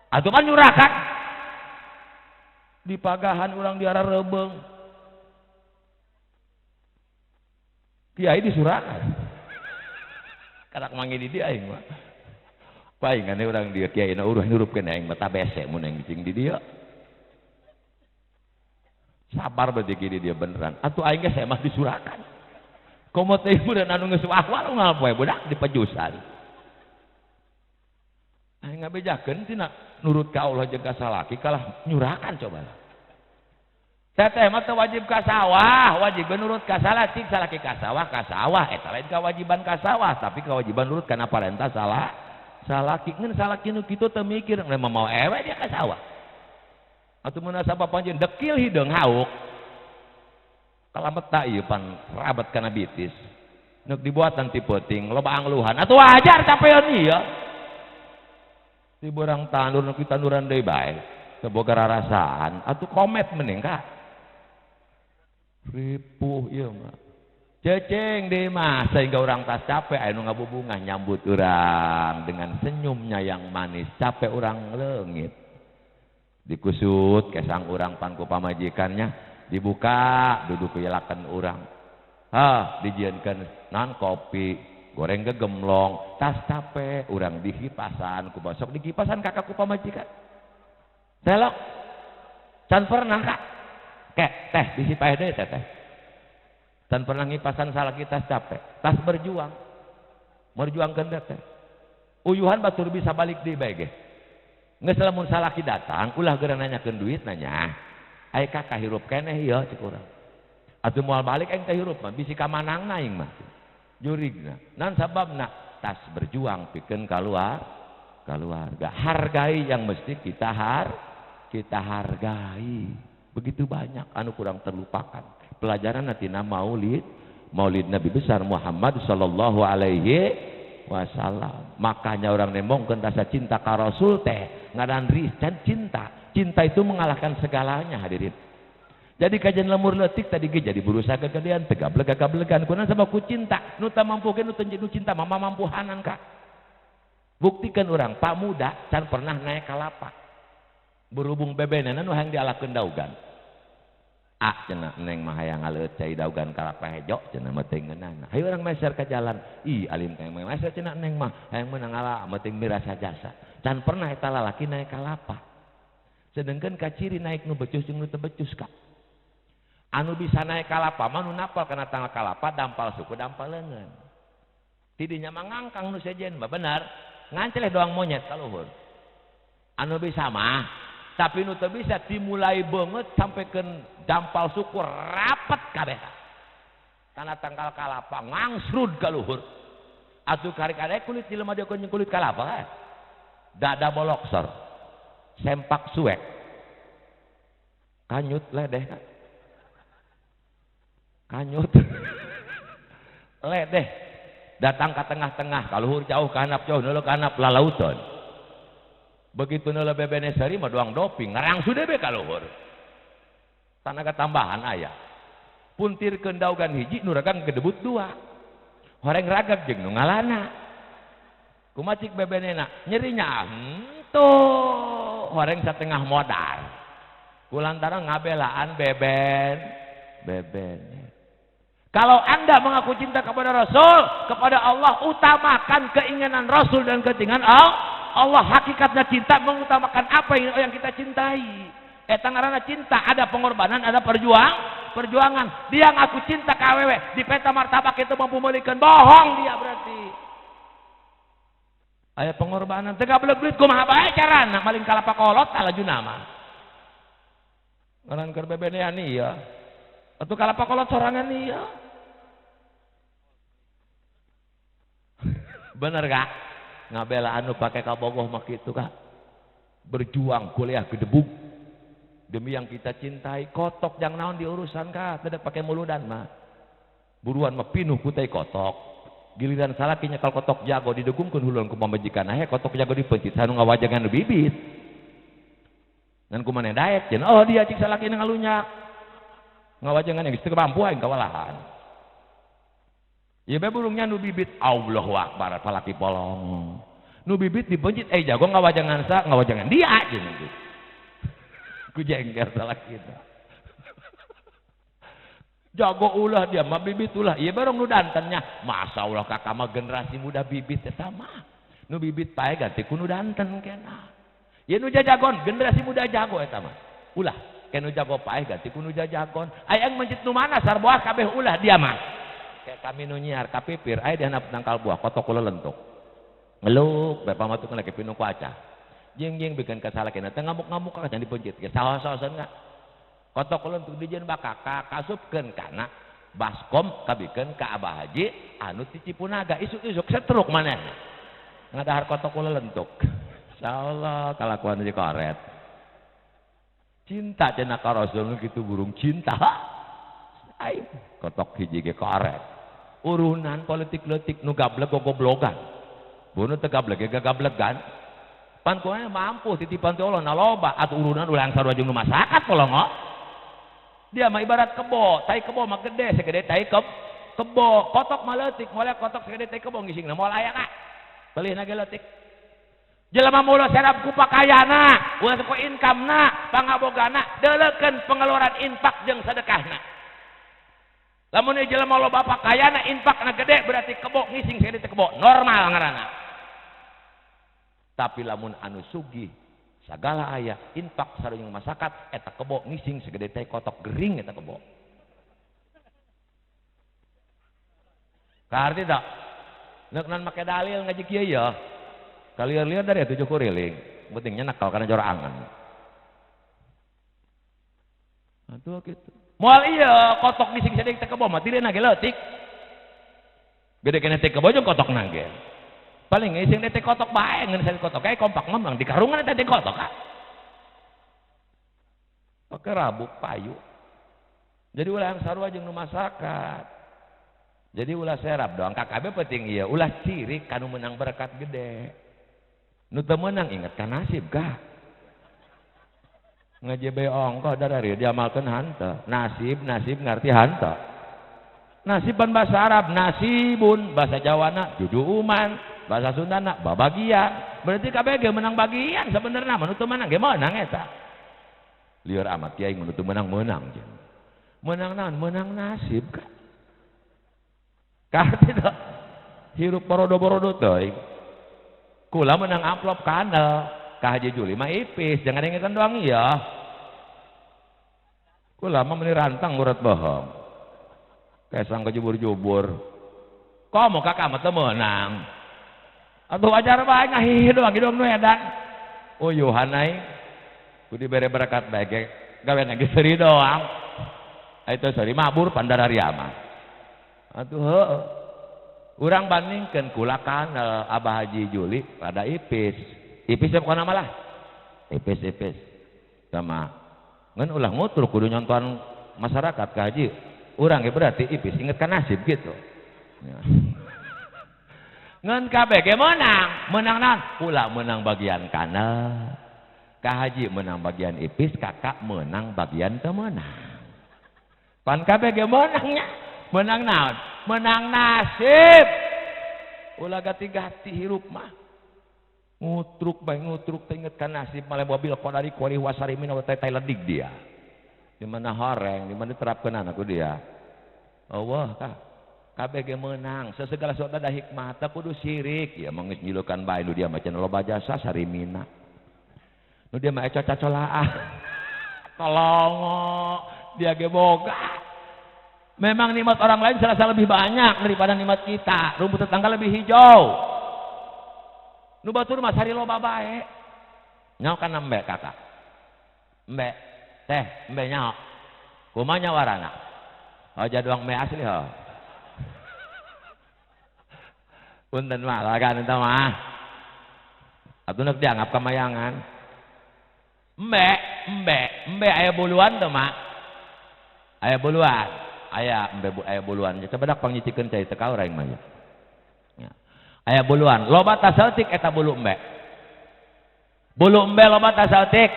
atuh mah nyurakan di pagahan urang diara rebeung kiai disurakan kadak manggil di dia aing mah paingane urang dia kiai na uruh nurupkeun aing mah tabese mun aing cing di dia sabar berarti gini dia beneran atuh aing ge saya mah disurakan komo teh budak anu geus wahwal unggal poe budak dipejusan aing ngabejakeun tina nurut ka Allah jeung ka salaki kalah nyurakan coba teteh mah teu wajib ka sawah wajib nurut ka salaki salaki ka sawah eta lain kewajiban ka sawah tapi kewajiban nurut kana parentah salaki ngeun salaki nu kitu teu mikir mah mau ewe dia ka sawah atuh mun sabab panjeun dekil hideung hauk kalamet ta ieu pan rabat kana bitis neuk dibuatan ti peuting loba angluhan atuh wajar capeun ieu di borang tanur kita tanuran deui bae teu boga rarasaan atuh komet mending Kak ripuh ieu mah ceceng deh mah sehingga orang tas capek anu ngabubungah nyambut orang dengan senyumnya yang manis capek orang leungit dikusut kesang orang pangku pamajikannya dibuka duduk kuyelakan orang dijieunkeun naon kopi goreng gegemlong tas capek orang dihipasan ku basok dihipasan kakak ku pamajikan selok can pernah kak kek teh disipae deui teh dan pernah ngipasan salah kita capek tas berjuang merjuangkan teh uyuhan batur bisa balik di bae ge geus lamun salaki datang ulah geura nanyakeun duit nanya ai kakak hirup keneh ieu cek urang atuh moal balik aing teh hirup mah bisi ka manangna aing mah jurigna naon sababna tas berjuang pikeun keluarga hargai yang mesti kita hargai begitu banyak anu kurang terlupakan pelajaran natina maulid Nabi besar Muhammad sallallahu alaihi wasallam makanya orang nembongkeun rasa cinta ka Rasul teh ngaran rizcan cinta itu mengalahkan segalanya hadirin jadi kajian lemur leutik tadi ge jadi berusaha kegedean tegableg-gablegan kunaon sabab ku cinta nu teu mampukeun nu cinta mah mampuhanan ka buktikan orang pak muda can pernah naik kalapa berhubung bebenana nu hayang dialakeun daugan cenah neng mah hayang ngaleut cai daugan kalapa hejo cenah mah teu ngeunana hayu urang meser ka jalan ih alim teh meser cenah neng mah hayang meunang ala mah teu mirasa jasa can pernah eta lalaki naik kalapa sedengkeun ka ciri naik nu becus jeung nu teu becus ka anu bisa naik kalapa mah nu napal kana tanggal kalapa dampal suku dampal leungeun tidinya mah ngangkang nu sejen mah bener nganceleh doang monyet ka luhur anu bisa mah tapi nu teu bisa dimulai banget sampai ke dampal suku rapet kabeh kana tanggal kalapa ngangsrud ka luhur atuh karik ade kulit jelema dia jeung kulit kalapa dada boloksor sempak suek kanyut ledeh kanyut ledeh datang ke tengah-tengah ka luhur jauh ka handap jauh neuleuh ka handap lalauton begitu neuleuh bebenesari mah doang doping ngarang sudah be ka luhur tanaga tambahan aya puntirkeun daugan hiji nu ragang gedebut dua horeng ragag jeung nu ngalana kumacik bebenena nyerinya henteu horeng satengah modal kulantaran ngabelaan beben kalau anda mengaku cinta kepada Rasul kepada Allah utamakan keinginan Rasul dan keinginan Allah hakikatnya cinta mengutamakan apa yang kita cintai eta ngaranna cinta ada pengorbanan ada perjuangan dia ngaku cinta ka awewe di peta martabak itu mampu meulikeun bohong dia berarti aya pengorbanan teu gablek duit kumaha bae carana maling kalapa kolot alajuna mah ngaran keur bebenean ieu atuh kalapa kolot sorangan ieu bener gak ngabela anu pake kabogoh mah kitu kak berjuang kuliah gedebuk demi yang kita cintai kotok yang naon diurusan kak tidak pakai muludan mah buruan mah pinuh kutai kotok giliran salaki nyekal kotok jago didegungkeun huluan ku pamajikan kotok jago dipencit sanu ngawajangan bibit dan kumaneh daek cenah oh dia cik salaki nu ngalunyak ngawajangan geus teu mampu aing kawalahan ya be burungnya nu bibit Allahu Akbar palaki polong nu bibit dipencit jago ngawajangan ngawajangan dia aja gitu ku jengkel salah kita jago ulah dia mah bibit ulah ieu bareng nu dantennya masyaallah kakak mah generasi muda bibit eta mah nu bibit pae ganti ku nu danten kenah ieu nu jajagon generasi muda jago eta mah ulah ke nu jago pae ganti ku nu jajagon aya mencit nu mana sarboah kabeh ulah dia mah kayak kami nu nyiar kapipir aya di handap tangkal buah kotok kula lentuk ngeluk bae pamatuk lagi pinu ku acah jing bikin kasalakeun teh ngamuk-ngamuk ka can dipencit ge saos-saosan enggak kotok kula lentuk dijieun bakaka kasupkeun kana baskom kabikeun ka Abah Haji anu ti Cipunaga isuk-isuk setruk maneh ngadahar kotok kula lentuk insyaallah kalakuan di koret cinta cenah ka Rasul kitu burung cinta aing kotok hiji ge koret urunan politik leutik nu gablek gogoblogan bunu teu gablek ge gagablegan pan kumaha mampu titipan ti Allah na loba atuh urunan ulah sarua jeung nu masyarakat polongo dia mah ibarat kebo tai kebo mah gede segede tai kebo kotok maletik mulai kotok segede teh kebo ngisingna moal aya na beuleuna ge leutik jelema mulo serap ku pakaiana ulah ku income-na pangabogana deuleukeun pengeluaran infak jeung sedekahna lamun ieu jelema loba pakaiana infakna gede berarti kebo ngising segede teh kebo normal ngaranna tapi lamun anu sugih sagala aya infak sareng masyarakat eta kebo ngising segede teh kotok gering eta kebo arti tak neukeun make dalil ngaji kieu ya kalieur-lieur dari 7 kuriling pentingnya nakal kana jora angan atuh kitu moal ieu kotok ngising sedek teh kebo mah tireuna ge leutik gede kene teh kebo jeung kotokna ge paling ngising teh kotok bae ngeun sadek kotok kae kompak memang di karungan teh kotok ka pake rabuk payu jadi ulah sarua jeung nu masyarakat jadi ulah serap doang KKB penting iya ulah ciri kanu menang berkat gede nu teu meunang inget ka nasib kah ngajebe ongko darari diamalkeun hanteu nasib ngarti hanteu nasib ban bahasa Arab nasibun bahasa Jawana juduuman bahasa Sundana babagian berarti kabeh ge menang bagian sebenarnya nu teu meunang ge meunang eta lieur amat kiai nu teu meunang menang naon menang nasib kah karti tak hirup borodo-borodo teuing kula menang amplop kana ka Haji Juli mah ipis jangan ingetan doang iya kula mah meuni rantang urat bohong kesang kejubur-jubur komo kakak mah teu meunang atuh wajar bae ngahihi doang hidung nu edan uyuhan aing ku dibere berkat bae ge gawean ge seuri doang itu seuri mabur pandararia mah atuh heueuh urang bandingkeun kula kana Abah Haji Juli rada ipis pokona malah ipis sama ngan ulah ngutruk kudu nyonton masyarakat ka haji urang ge berarti ipis inget ka nasib gitu ngan kabeh ge menang naon kula menang bagian kana ka haji menang bagian ipis kakak menang bagian teu meunang pan kabeh ge menangnya menang naon menang nasib ulah gati-gati hirup mah ngutruk teh inget ka nasib malah mobil qadari qori wasari min wa tailadig dia di mana horeng di mana diterapkeun aku dia Allah kah kabeh ge meunang sesegala sesuatu ada hikmah teh kudu syirik ya manggeus nyilukan bae nu dia mah cenah loba jasa sarimina nu dia mah caca-colaah tolong dia ge boga memang nikmat orang lain serasa lebih banyak daripada nikmat kita rumput tetangga lebih hijau nu batur mah sari loba bae nyaho kana embe kakak embe teh embe nyaho kumaha nyawarana aja doang embe asli ho punten mah lagan eta mah atuh neuk dianggap kamayangan embe aya buluan teu mah aya buluan aya buluan coba dak pangnyicikeun cai teu kaur aing mah ya aya buluan loba tah saeutik eta bulu embe loba tah saeutik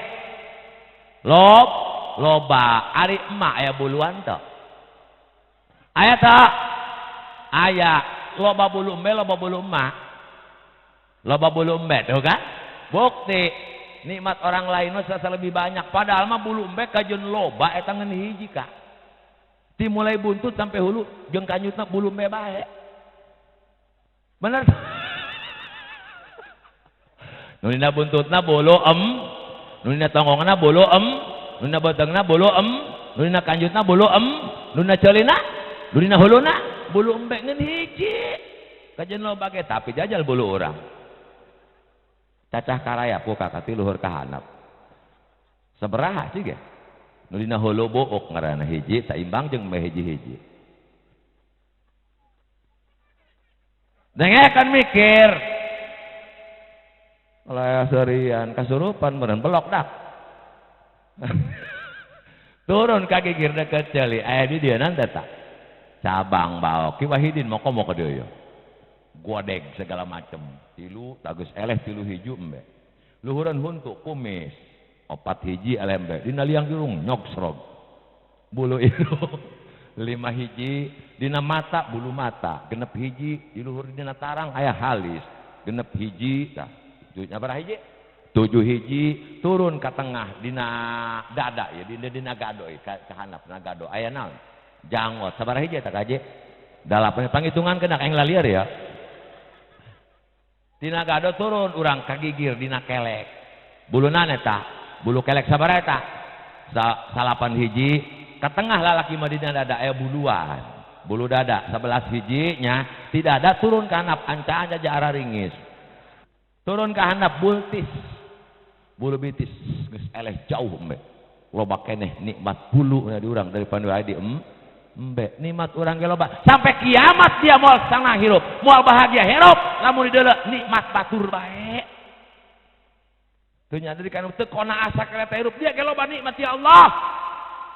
loba ari emak aya buluan teu aya teu aya loba bulu embe loba bulu emak loba bulu embe tuh kan bukti nikmat orang lain mah serasa lebih banyak padahal mah bulu embe kajeun loba eta ngeun hiji ka dimulai buntut sampai hulu jeung kanyutna bulu embe bae bener nunina buntutna bulu nunina tongongna bulu nunina beutengna bulu nunina kanjutna bulu nunina ceulina nunina huluna bulu embe ngeun hiji kajeun loba ge tapi jajal bulu urang cacah karayap ku kakak ti luhur ka handap sabaraha sih ge nu dina hulu book ngaranna hiji saimbang jeung embe hiji-hiji dengekeun mikir oleh serian kasurupan meureun belok dak turun ka gigir deket ceuli aya di dieu nanti tak cabang baok ki wahidin moko ka dieu godeg segala macem tilu tagus eleh tilu hiju embe luhureun huntu kumis opat hiji elembe dina liang jurung nyok srog bulu irung 5 hiji dina mata bulu mata, genep hiji di luhur dina tarang aya halis, genep hiji tah tujuhnya berapa hiji? 7 hiji turun ke tengah dina dada ya dina gado ka handap na gado aya naon? Janggot sabaraha hiji eta kaje? 8 panghitungan kena kaeng lalieur ya. Dina gado turun urang kagigir dina kelek. Buluna eta, bulu kelek sabaraha eta? 8 hiji ke tengah lalaki mah dina dada aya buluan. Bulu dada 11 hijinya tidak ada turun ke handap ancaan aja arah ringis. Turun ke handap bultis. Bulu bitis geus eleh jauh embe. Loba keneh nikmat bulu di urang dari pandu adi embe nikmat urang ge loba sampai kiamat dia moal sanang hirup moal bahagia hirup lamun dideuleu nikmat batur bae teu nya deui kana teu kona asa kereta hirup dia ge loba nikmat ya Allah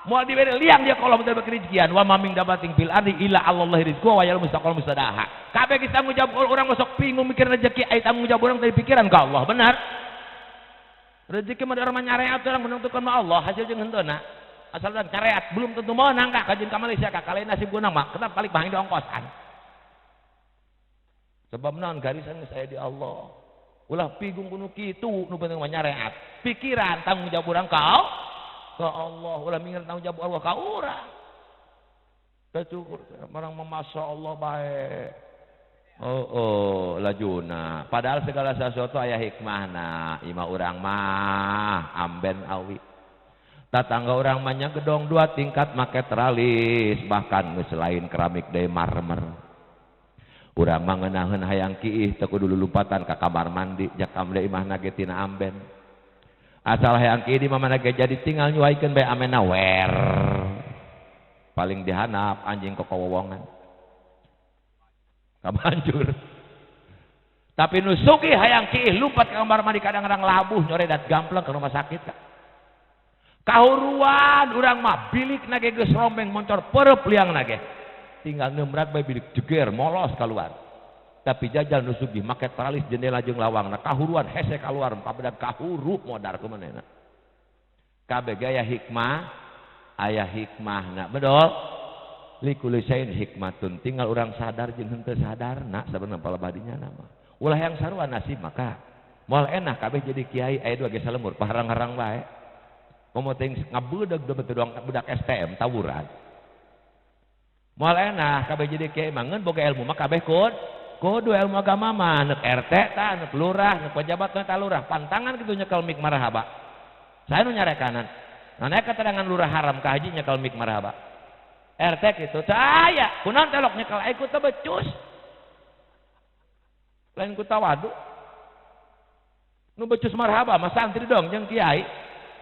moal dibere liang dia kolom teu beuki rezekian wa maming dabating fil ardi illa Allahi rizqu wa ya'lamu mustaqal mustadaha kabeh geus tanggung jawab urang sok bingung mikir rezeki aya tanggung jawab urang dari pikiran ka Allah benar rezeki mah urang nyareat urang menentukan mah Allah hasil jeung henteuna asal dan careat belum tentu menang kak kajian ke Malaysia kak kalian nasib gunang mak kenapa balik bahan di ongkosan sebab naon garisan saya di Allah ulah pigung kuno kitu nu penting mah nyareat pikiran tanggung jawab urang kau ke Allah ulah mikir tanggung jawab Allah ka urang kecukur marang masya Allah baik lajuna padahal segala sesuatu aya hikmahna imah urang mah amben awi tatangga orang banyak gedong 2 tingkat make teralis bahkan selain keramik deui marmer urang mah ngeunaheun hayang kiih teu kudu lulumpatan ka kamar mandi jak kamde imahna ge tina amben asal hayang kiih di mamana ge jadi tinggal nyuaikeun bae amena wer paling dihanap anjing kokowowongan kabanjur tapi nu sugih hayang kiih lumpat ka kamar mandi kadang-kadang labuh nyoredat gampleng ke rumah sakit ka kahuruan urang mah bilik nage geus rombeng moncor perep liang nage tinggal neumrat bae bilik jeger molos keluar tapi jajal nu sugih make teralis jendela jeung lawangna kahuruan hese keluar pabedag kahuru modar ku manehna kabeh aya hikmahna betul likulli syai'in hikmatun tinggal urang sadar jeung henteu sadarna sabenerna palebadinya nama ulah yang sarua nasib maka moal enah kabeh jadi kiai aya 2 ge salemur paharang-harang bae pemoting ngabeudeg betul doang budak STM tawuran moal enah kabeh jadi kiai mah ngeun boga ilmu mah kabeh kudu ilmu agama mah neuk RT tah neuk lurah neuk pejabat tah lurah pantangan kitu nyekel mik marhaba saya nu nyarekanan naek keterangan lurah haram ka haji nyekel mik marhaba RT kitu saya kunaon telok nyekel aku teh becus lain ku tawadu nu becus marhaba mah santri dong jeung kiai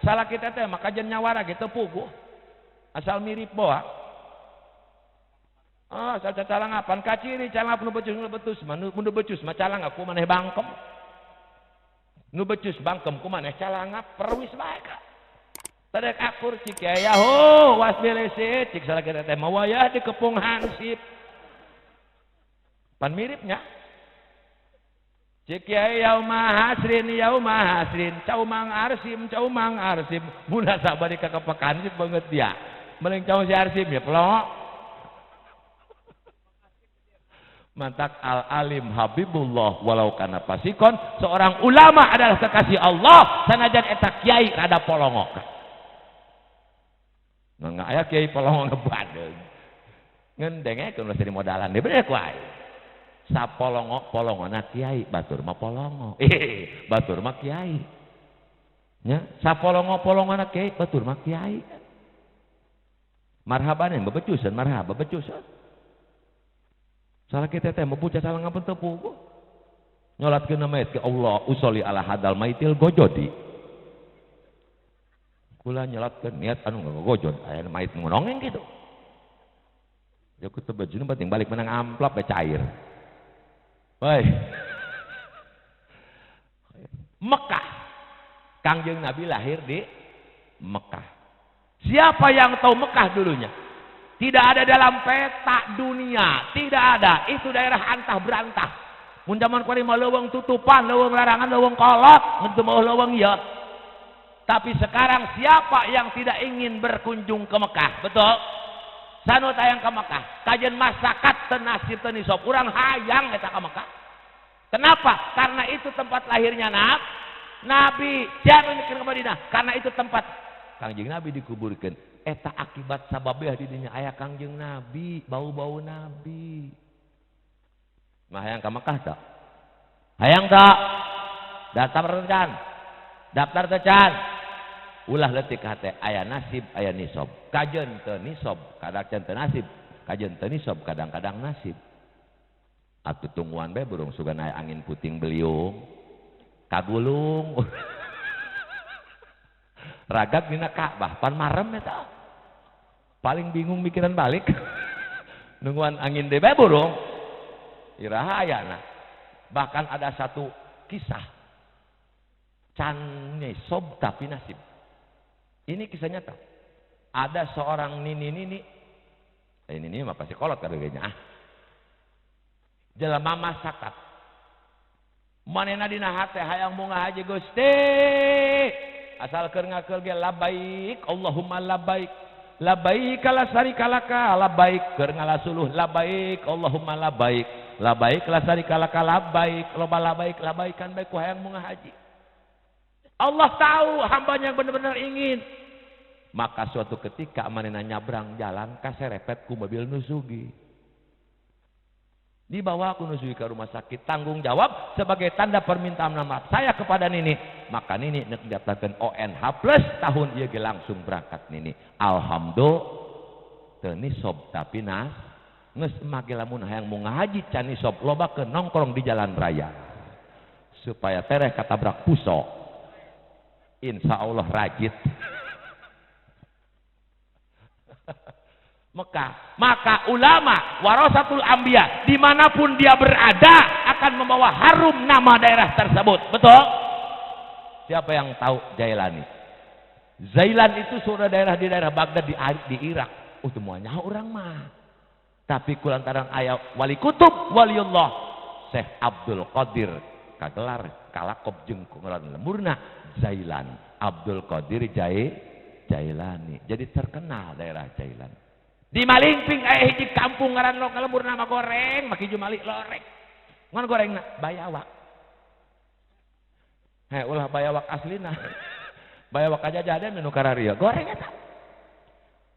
salah kita teh maka jen nyawara gitu puguh asal mirip boa asal cacalangapan kaciri calangap nu becus nu becus mah calang aku maneh bangkem nu becus bangkem ku maneh calangap perwis bae ka tadek akur cik aya was belesit cik salah kita teh mah wayah dikepung hansip pan miripnya cik yauma hasrin caumang arsim muna sabari ka kepekaan sih banget dia meling caum si arsim ya pelok mantak al alim habibullah walau kana pasikon seorang ulama adalah kekasih Allah sanajan eta kiai rada polongok nggak aya kiai polongok ngebadeung ngendengekeun dari modalan deui bener ku aya sapolongona kiai batur mah polongo batur mah kiai nya sapolongona kiai batur mah kiai marhaban yang bebecusan marhaba becusan salah kita teh membuca salah ngapunten teu puguh nyolatkeun mayit ke Allah usolli ala hadal maitil gojodi kula nyolatkeun niat anu ngagojod aya mait ngonongeng kitu ya ku teu bajuna penting balik menang amplop be cair. Woi, Mekah, Kangjeng Nabi lahir di Mekah. Siapa yang tahu Mekah dulunya? Tidak ada dalam peta dunia, tidak ada. Itu daerah antah berantah. Mun zaman kuari mah leuweung tutupan, leuweung larangan, leuweung kolot, ngeunteu mah leuweung ieu. Tapi sekarang siapa yang tidak ingin berkunjung ke Mekah? Betul? sanu tayang ka Mekah kajen masyarakat teu nasib teu nisab urang hayang eta ka Mekah. Kenapa? Karena itu tempat lahirnya Nabi. Siapa yang ke Madinah? Karena itu tempat Kangjeng Nabi dikuburkan. Eta akibat sababnya di dinya aya Kangjeng Nabi, bau-bau Nabi. Mah hayang ka Mekah tak? Hayang tak? Daftar tecan. Ulah leutik hate aya nasib, aya nisab. Kajen teu nisab, kadang teu nasib. Kajen teu nisab, kadang-kadang nasib. Atuh tungguan bae burung sugan aya angin puting beliung. Kagulung. Ragak dina Ka'bah pan marem eta. Paling bingung mikiran balik. Nungguan angin deui bae burung. Irahayana. Bahkan ada satu kisah can nisab tapi nasib. Ini kisah nyata. Ada seorang nini ini mah pasti kolot kadeunya jelema masyarakat manehna dina hate hayang munggah haji Gusti asal keur ngakeul ge labaik Allahumma labaik labaik la syarika laka labaik keur ngalasuluh labaik Allahumma labaik labaik la syarika laka labaik loba labaikan baik ku hayang munggah haji. Allah tahu hambanya yang benar-benar ingin. Maka suatu ketika manehna nyabrang jalan kaserepet ku mobil nusugi. Dibawa ku nusugi ke rumah sakit, tanggung jawab sebagai tanda permintaan maaf saya kepada Nini. Maka Nini nek daftarkeun ONH plus tahun ieu ge langsung berangkat Nini. Alhamdulillah teu nisab tapi geus make lamun hayang munggah haji can nisab loba ke nongkrong di jalan raya. Supaya tereh katabrak puso. Insya Allah rajit. Maka ulama warasatul anbiya dimanapun dia berada akan membawa harum nama daerah tersebut. Betul? Siapa yang tahu Jailani? Zailan itu sudah daerah di daerah Baghdad di Irak. Semuanya orang mah. Tapi kulantaran ayat wali kutub waliullah Syekh Abdul Qadir kagelar kalakob jeung ngaran lemurna Zailan Abdul Qadir Jailani. Jadi terkenal daerah Jailan. Di Malingping aya hiji kampung ngaran lembur nama goreng maki jumali lorek. Ngan gorengna bayawak. Ulah bayawak aslina. Bayawak aja jadan nu kararia goreng eta.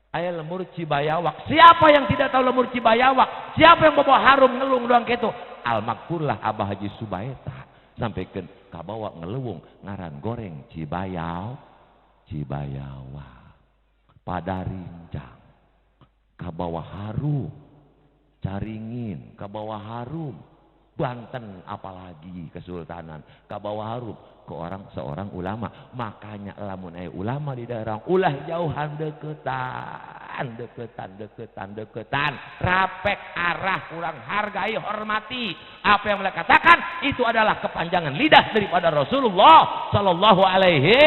Aya lembur Cibayawak. Siapa yang tidak tahu lembur Cibayawak? Siapa yang bawa harum ngelung doang kitu? Almakfurlah Abah Haji Subaeta sampaikeun kabawa ngelewung ngaran goreng Cibayawak. Padarinjang kabawa harum Caringin kabawa harum Banten apalagi Kesultanan kabawa harum ke seorang ulama. Makanya lamun aya ulama di daerah ulah jauhan deketan rapek arah kurang hargai hormati apa yang mereka katakan itu adalah kepanjangan lidah daripada Rasulullah sallallahu alaihi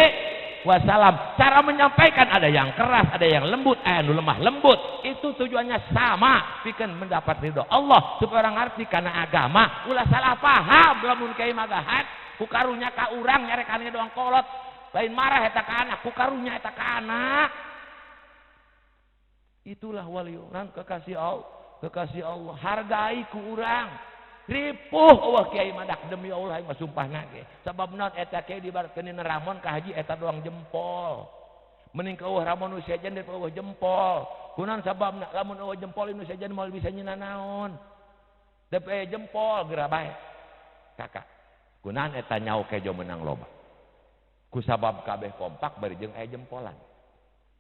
wasallam. Cara menyampaikan ada yang keras, ada yang lembut, ada yang lemah lembut. Itu tujuannya sama, bikin mendapat ridho Allah supaya orang ngerti karena agama. Ulah salah paham, lamun kiai magahat, ku karunya ka urang nyarekannya doang kolot. Lain marah eta ka anak, ku karunya eta ka anak. Itulah waliunan kekasih Allah, hargai ku urang. Ripuh Allah kiai madak demi Allah yang sumpahna ge. Sabab naon eta kiai dibarkeun Ramon ka haji eta doang jempol. Mending ka eueuh Ramon nu sejen daripada eueuh jempol. Kunaon sababna lamun eueuh jempol nu sejen moal bisa nyina naon. DP jempol geura bae. Kakak. Kunaon eta nyao kejo menang loba. Ku sabab kabeh kompak bari jeung aya jempolan.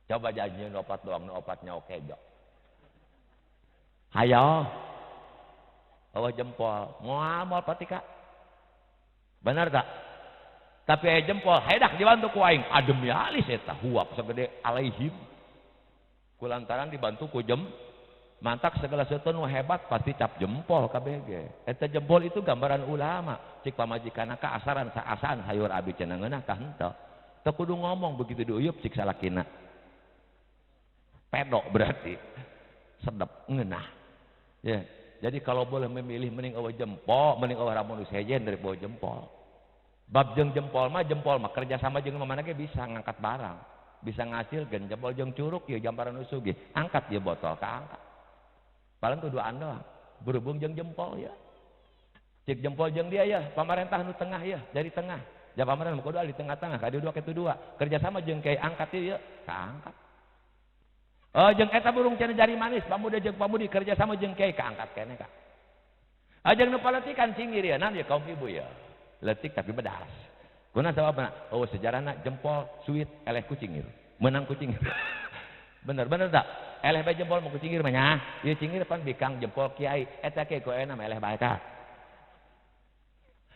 Coba janjieun opat doang nu opat nyao kejo. Hayo. Eueuh jempol moal patika bener tak? Tapi aya jempol hedak dibantu ku aing adem ya alis eta huap sagede alaihim kulantaran dibantu ku mantak segala sesuatu nu hebat pasti cap jempol kabeh ge. Eta jempol itu gambaran ulama cik pamajikanna ka asaran saasan hayur abi cenah ngeunah ka henteu teu kudu ngomong begitu diuyup cik salakina pedok berarti sedep ngeunah ya. Jadi kalau boleh memilih mending eueuh jempol, mending eueuh Ramon sejen dari eueuh jempol. Bab jeung jempol mah kerja sama jeung mana ge bisa ngangkat barang. bisa ngasilkeun jempol jeung curug ieu jamparan nu sugih angkat ieu botol kaangkat paling kuduaan doang berhubung jeung jempol ya cik jempol jeung dia ya pamarentah nu tengah ya dari tengah ja pamarentah kudu di tengah-tengah ka dua ke dua kerjasama jeung kiai angkat ieu kaangkat oh jeung eta burung cenah jari manis pamuda jeung pamudi kerjasama jeung kiai kaangkat keneh ka ajeng nu paletikan cingir ya nan ya kaum ibu ya letik tapi bedas kuna sababna oh sejarahna jempol suit eleh kucingir menang kucingir bener tak eleh bae jempol mau kucingir mah nya ieu cingir pan bikang jempol kiai eta kiai ku ena eleh bae ka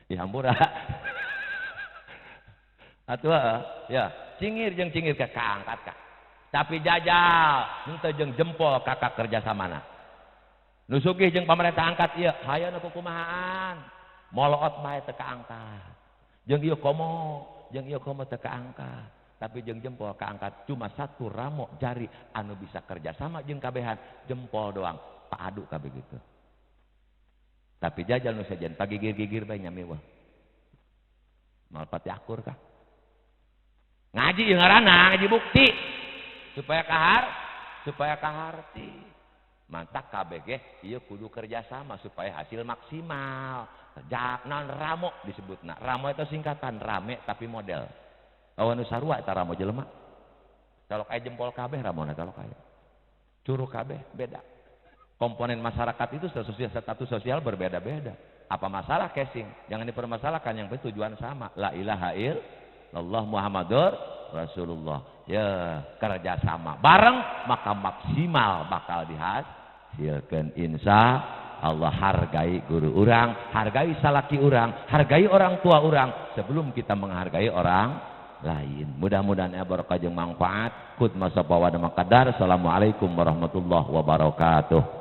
di hampura atuh ya cingir jeung cingir ka kaangkat ka tapi jajal henteu jeung jempol kakak kerja samana nu sugih jeung pamarentah angkat ieu hayana kukumahaan moloot bae teu kaangkat jeung ieu komo teu kaangkat tapi jeung jempol kaangkat cuma satu ramo jari anu bisa kerjasama jeung kabehan jempol doang paadu kabeh gitu tapi jajal nu sajen pagigir-gigir bae nya mewah mal pati akur kah ngaji ieu ngaranna ngaji bukti supaya kaharti mantak kabeh ge ieu kudu kerjasama supaya hasil maksimal jangan ramo disebutna ramo itu singkatan rame tapi model awan nu sarua eta ramo jelema kalau kayak jempol kabeh ramona kalau kayak curug kabeh beda komponen masyarakat itu status sosial berbeda-beda apa masalah casing jangan dipermasalahkan yang penting tujuan sama la ilaha illallah Muhammadur Rasulullah ya kerjasama bareng maka maksimal bakal dihasilkeun insya Allah. Hargai guru orang, hargai salaki orang, hargai orang tua orang sebelum kita menghargai orang lain. Mudah-mudahan barokah jeung manfaat. Kut masapa wa makadar. Assalamualaikum warahmatullahi wabarakatuh.